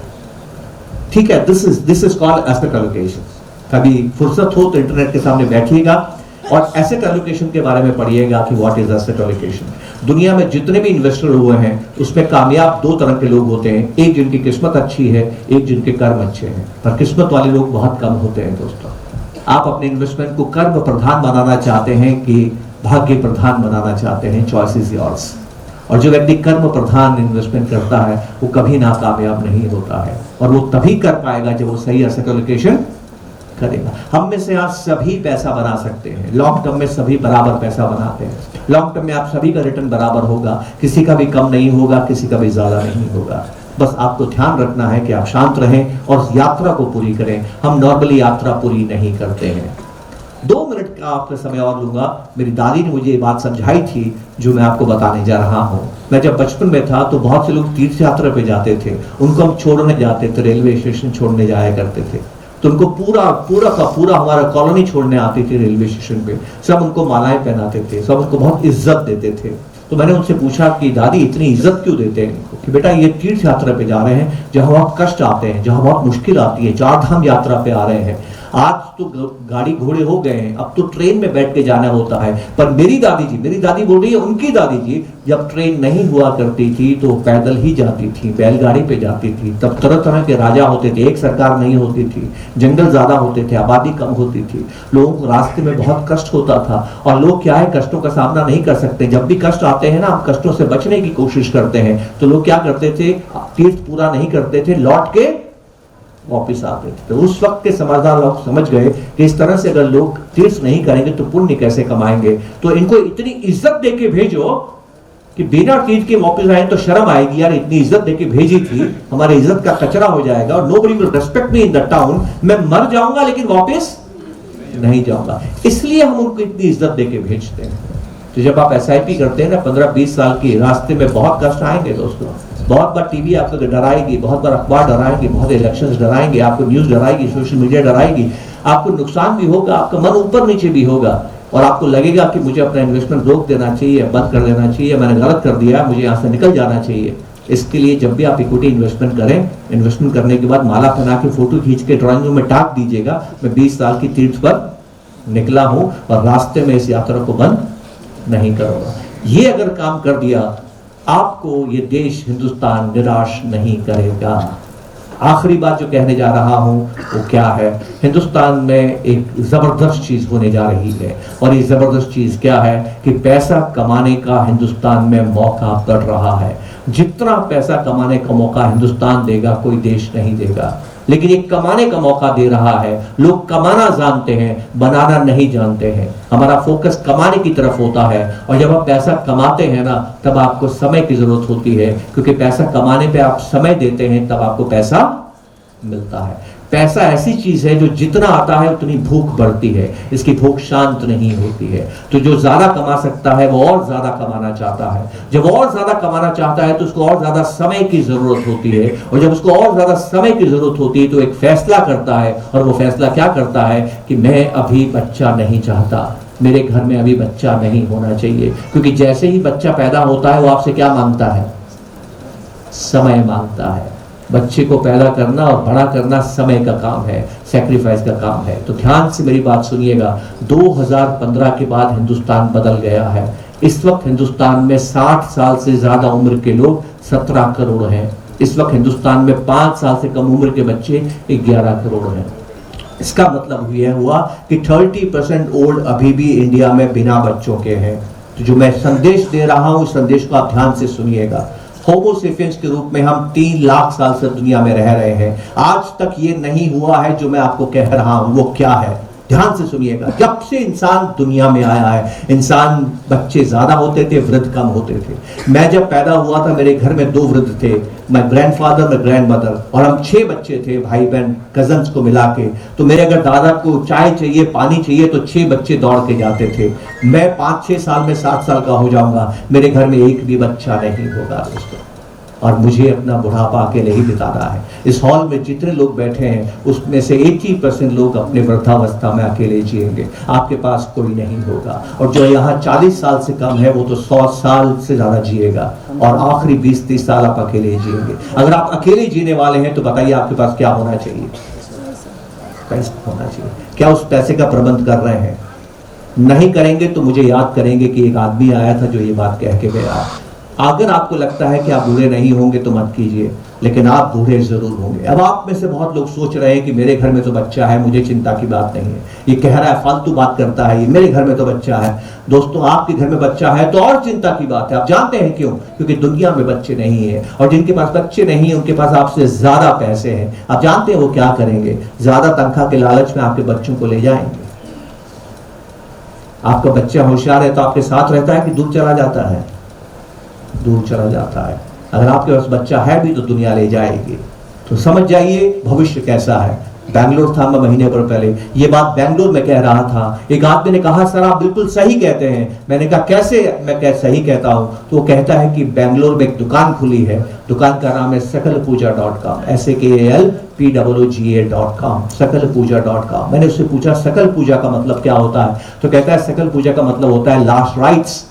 ठीक है, this is called asset allocation. कभी फुर्सत हो तो इंटरनेट के सामने बैठिएगा और एसेट एलोकेशन के बारे में पढ़िएगा कि व्हाट इज एसेट एलोकेशन। दुनिया में जितने भी इन्वेस्टर हुए हैं उसमें कामयाब 2 तरह के लोग होते हैं, एक जिनकी किस्मत अच्छी है, एक जिनके कर्म अच्छे हैं। पर किस्मत वाले लोग बहुत कम होते हैं दोस्तों। आप अपने इन्वेस्टमेंट को कर्म प्रधान बनाना चाहते हैं कि भाग्य प्रधान बनाना चाहते हैं, चॉइस इज योर्स। और जो व्यक्ति कर्म प्रधान इन्वेस्टमेंट करता है वो कभी नाकामयाब नहीं होता है, और वो तभी कर पाएगा जब वो सही एसेट एलोकेशन करेगा। हम में से आज सभी पैसा बना सकते हैं, लॉन्ग टर्म में सभी बराबर पैसा बनाते हैं। लॉन्ग टर्म में आप सभी का रिटर्न बराबर होगा, किसी का भी कम नहीं होगा, किसी का भी ज्यादा नहीं होगा। बस आपको ध्यान रखना है कि आप शांत रहें और यात्रा को पूरी करें। हम नॉर्मली यात्रा पूरी नहीं करते हैं। 2 मिनट का आपका समय और लूंगा। मेरी दादी ने मुझे ये बात समझाई थी जो मैं आपको बताने जा रहा हूँ। मैं जब बचपन में था तो बहुत से लोग तीर्थ यात्रा पे जाते थे, उनको हम छोड़ने जाते थे, रेलवे स्टेशन छोड़ने जाया करते थे। तो उनको पूरा हमारा कॉलोनी छोड़ने आती थी रेलवे स्टेशन पे। सब उनको मालाएं पहनाते थे, सब उनको बहुत इज्जत देते थे। तो मैंने उनसे पूछा कि दादी इतनी इज्जत क्यों देते हैं इनको? कि बेटा ये तीर्थ यात्रा पे जा रहे हैं जहाँ बहुत कष्ट आते हैं, जहाँ बहुत मुश्किल आती है, 4 धाम यात्रा पे आ रहे हैं। आज तो गाड़ी घोड़े हो गए हैं, अब तो ट्रेन में बैठ के जाना होता है। पर मेरी दादी बोल रही है, उनकी दादी जी जब ट्रेन नहीं हुआ करती थी तो पैदल ही जाती थी, बैलगाड़ी पे जाती थी। तब तरह तरह के राजा होते थे, एक सरकार नहीं होती थी, जंगल ज्यादा होते थे, आबादी कम होती थी, लोगों को रास्ते में बहुत कष्ट होता था। और लोग क्या है, कष्टों का सामना नहीं कर सकते। जब भी कष्ट आते हैं ना, हम कष्टों से बचने की कोशिश करते हैं। तो लोग क्या करते थे, तीर्थ पूरा नहीं करते थे, लौट के वापिस आते थे। तो उस वक्त के समझदार लोग समझ गए कि इस तरह से अगर लोग तीर्थ नहीं करेंगे तो पुण्य कैसे कमाएंगे। तो इनको इतनी इज्जत देके भेजो कि बिना ट्रीट के वापस आए तो शर्म आएगी, यार इतनी इज्जत देके भेजी थी, हमारी इज्जत का कचरा हो जाएगा और nobody will respect me in the town, मैं मर जाऊंगा लेकिन वापस नहीं जाऊंगा, इसलिए हम उनको इतनी इज्जत देके भेजते हैं। तो जब आप SIP करते हैं ना 15-20 साल की, रास्ते में बहुत कष्ट आएंगे दोस्तों, बहुत बार टीवी आपको डराएगी, बहुत बार अखबार डराएंगे, बहुत इलेक्शंस डराएंगे, आपको न्यूज डराएगी, सोशल मीडिया डराएगी, आपको नुकसान भी होगा, आपका मन ऊपर नीचे भी होगा और आपको लगेगा कि मुझे अपना इन्वेस्टमेंट रोक देना चाहिए, बंद कर देना चाहिए, मैंने गलत कर दिया, मुझे यहाँ से निकल जाना चाहिए। इसके लिए जब भी आप इक्विटी इन्वेस्टमेंट करें, इन्वेस्टमेंट करने के बाद माला पहना के फोटो खींच के ड्राइंग रूम में टाक दीजिएगा, मैं 20 साल की तीर्थ पर निकला हूं और रास्ते में इस यात्रा को बंद नहीं करूंगा। ये अगर काम कर दिया, आपको ये देश हिंदुस्तान निराश नहीं करेगा। आखिरी बात जो कहने जा रहा हूं वो क्या है, हिंदुस्तान में एक जबरदस्त चीज होने जा रही है और ये जबरदस्त चीज क्या है कि पैसा कमाने का हिंदुस्तान में मौका बढ़ रहा है। जितना पैसा कमाने का मौका हिंदुस्तान देगा कोई देश नहीं देगा, लेकिन ये कमाने का मौका दे रहा है। लोग कमाना जानते हैं, बनाना नहीं जानते हैं। हमारा फोकस कमाने की तरफ होता है और जब आप पैसा कमाते हैं ना, तब आपको समय की जरूरत होती है, क्योंकि पैसा कमाने पे आप समय देते हैं तब आपको पैसा मिलता है। पैसा ऐसी चीज है जो जितना आता है उतनी भूख बढ़ती है, इसकी भूख शांत नहीं होती है। तो जो ज्यादा कमा सकता है वो और ज्यादा कमाना चाहता है, जब और ज्यादा कमाना चाहता है तो उसको और ज्यादा समय की जरूरत होती है और जब उसको और ज्यादा समय की जरूरत होती है तो एक फैसला करता है और वो फैसला क्या करता है कि मैं अभी बच्चा नहीं चाहता, मेरे घर में अभी बच्चा नहीं होना चाहिए। क्योंकि जैसे ही बच्चा पैदा होता है वो आपसे क्या मांगता है, समय मांगता है। बच्चे को पैदा करना और बड़ा करना समय का काम है, सैक्रिफाइस का काम है। तो ध्यान से मेरी बात सुनिएगा, 2015 के बाद हिंदुस्तान बदल गया है। इस वक्त हिंदुस्तान में 60 साल से ज्यादा उम्र के लोग 17 करोड़ हैं। इस वक्त हिंदुस्तान में 5 साल से कम उम्र के बच्चे 11 करोड़ हैं। इसका मतलब यह हुआ कि 30% ओल्ड अभी भी इंडिया में बिना बच्चों के हैं। तो जो मैं संदेश दे रहा हूं, उस संदेश को आप ध्यान से सुनिएगा। होमो सेपियंस के रूप में हम 3 लाख साल से दुनिया में रह रहे हैं, आज तक ये नहीं हुआ है जो मैं आपको कह रहा हूं। वो क्या है, ध्यान से सुनिएगा। जब से इंसान दुनिया में आया है, इंसान बच्चे ज्यादा होते थे, वृद्ध कम होते थे। मैं जब पैदा हुआ था मेरे घर में 2 वृद्ध थे, मैं ग्रैंडफादर, मैं ग्रैंडमदर, और हम 6 बच्चे थे, भाई बहन कजन्स को मिला के। तो मेरे अगर दादा को चाय चाहिए, पानी चाहिए तो 6 बच्चे दौड़ के जाते थे। मैं 5-6 साल में 7 साल का हो जाऊंगा, मेरे घर में एक भी बच्चा नहीं होगा दोस्तों, और मुझे अपना बुढ़ापा अकेले ही बिताना है। इस हॉल में जितने लोग बैठे हैं उसमें से 80% लोग अपने वृद्धावस्था में अकेले जिएंगे, आपके पास कोई नहीं होगा। और जो यहाँ 40 साल से कम है वो तो 100 साल से ज्यादा जिएगा और आखिरी 20-30 साल आप अकेले जिएंगे। अगर आप अकेले जीने वाले हैं तो बताइए आपके पास क्या होना चाहिए, पैसा होना चाहिए। क्या उस पैसे का प्रबंध कर रहे हैं? नहीं करेंगे तो मुझे याद करेंगे कि एक आदमी आया था जो ये बात कह के गया। अगर आपको लगता है कि आप बूढ़े नहीं होंगे तो मत कीजिए, लेकिन आप बूढ़े जरूर होंगे। अब आप में से बहुत लोग सोच रहे हैं कि मेरे घर में तो बच्चा है, मुझे चिंता की बात नहीं है, ये कह रहा है, फालतू बात करता है ये, मेरे घर में तो बच्चा है। दोस्तों, आपके घर में बच्चा है तो और चिंता की बात है। आप जानते हैं क्यों? क्योंकि दुनिया में बच्चे नहीं है, और जिनके पास बच्चे नहीं है उनके पास आपसे ज्यादा पैसे हैं। आप जानते हैं वो क्या करेंगे? ज्यादा तनख्वाह के लालच में आपके बच्चों को ले जाएंगे। आपका बच्चा होशियार है तो आपके साथ रहता है कि दूर चला जाता है? दूर चला जाता है। अगर आपके पास बच्चा है भी तो दुनिया ले जाएगी। तो समझ जाइए भविष्य कैसा है। बैंगलोर था मैं महीने भर पहले, ये बात बैंगलोर में कह रहा था। एक आदमी ने कहा, सर आप बिल्कुल सही कहते हैं। मैंने कहा कैसे मैं सही कहता हूं? तो वो कहता है कि बैंगलोर में एक दुकान खुली है, दुकान का नाम है सकलपूजा.com, SAKALPOOGA.com, सकलपूजा.com। मैंने उससे पूछा सकल पूजा का मतलब क्या होता है? तो कहता है सकल पूजा का मतलब होता है लास्ट राइट्स,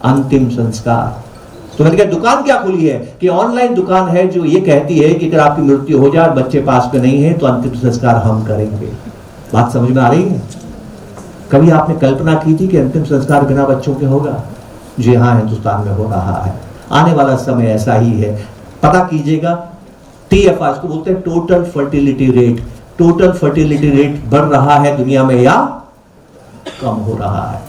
अंतिम संस्कार। तो मैंने कहा दुकान क्या खुली है? कि ऑनलाइन दुकान है जो ये कहती है कि अगर आपकी मृत्यु हो जाए, बच्चे पास में नहीं है, तो अंतिम संस्कार हम करेंगे। बात समझ में आ रही है? कभी आपने कल्पना की थी कि अंतिम संस्कार बिना बच्चों के होगा? जी हाँ, हिंदुस्तान में हो रहा है। आने वाला समय ऐसा ही है। पता कीजिएगा, TFR को बोलते हैं total fertility rate. Total fertility rate बढ़ रहा है दुनिया में या कम हो रहा है?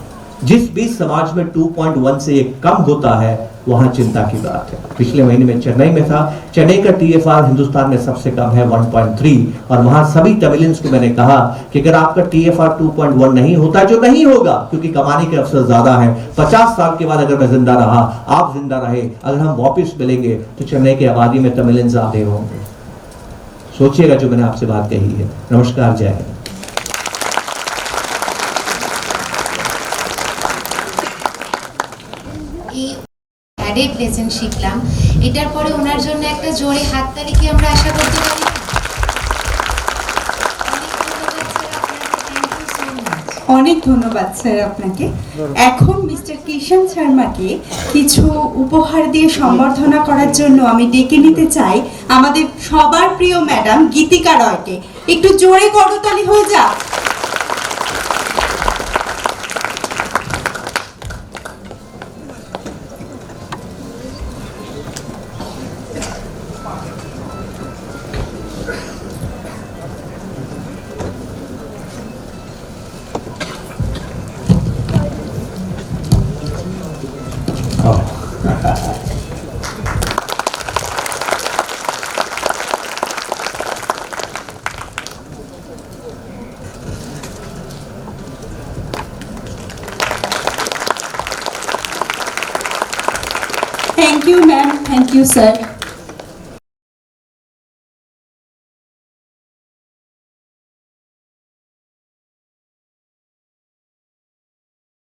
जिस भी समाज में 2.1 से ये कम होता है वहां चिंता की बात है। पिछले महीने में चेन्नई में था, चेन्नई का TFR हिंदुस्तान में सबसे कम है 1.3, और वहां सभी तमिलियंस को मैंने कहा कि अगर आपका TFR 2.1 नहीं होता, जो नहीं होगा क्योंकि कमाने के अवसर ज्यादा है, 50 साल के बाद अगर मैं जिंदा रहा, आप जिंदा रहे, अगर हम वापस मिलेंगे तो चेन्नई की आबादी में तमिलियंस आधे होंगे। सोचिएगा जो मैंने आपसे बात कही है। नमस्कार, जय हिंद। অ্যাডেড লেসন শিখলাম, এটার পরে ওনার জন্য একটা জোরে হাততালি কি আমরা আশা করতে পারি? অনেক ধন্যবাদ স্যার আপনাকে। এখন মিস্টার কিষান শর্মাকে কিছু উপহার দিয়ে সম্বর্ধনা করার জন্য আমি ডেকে নিতে চাই আমাদের সবার প্রিয় ম্যাডাম গীতিকা রয়কে। একটু জোরে করতালি হয়ে যাক। Thank you, ma'am. Thank you, sir.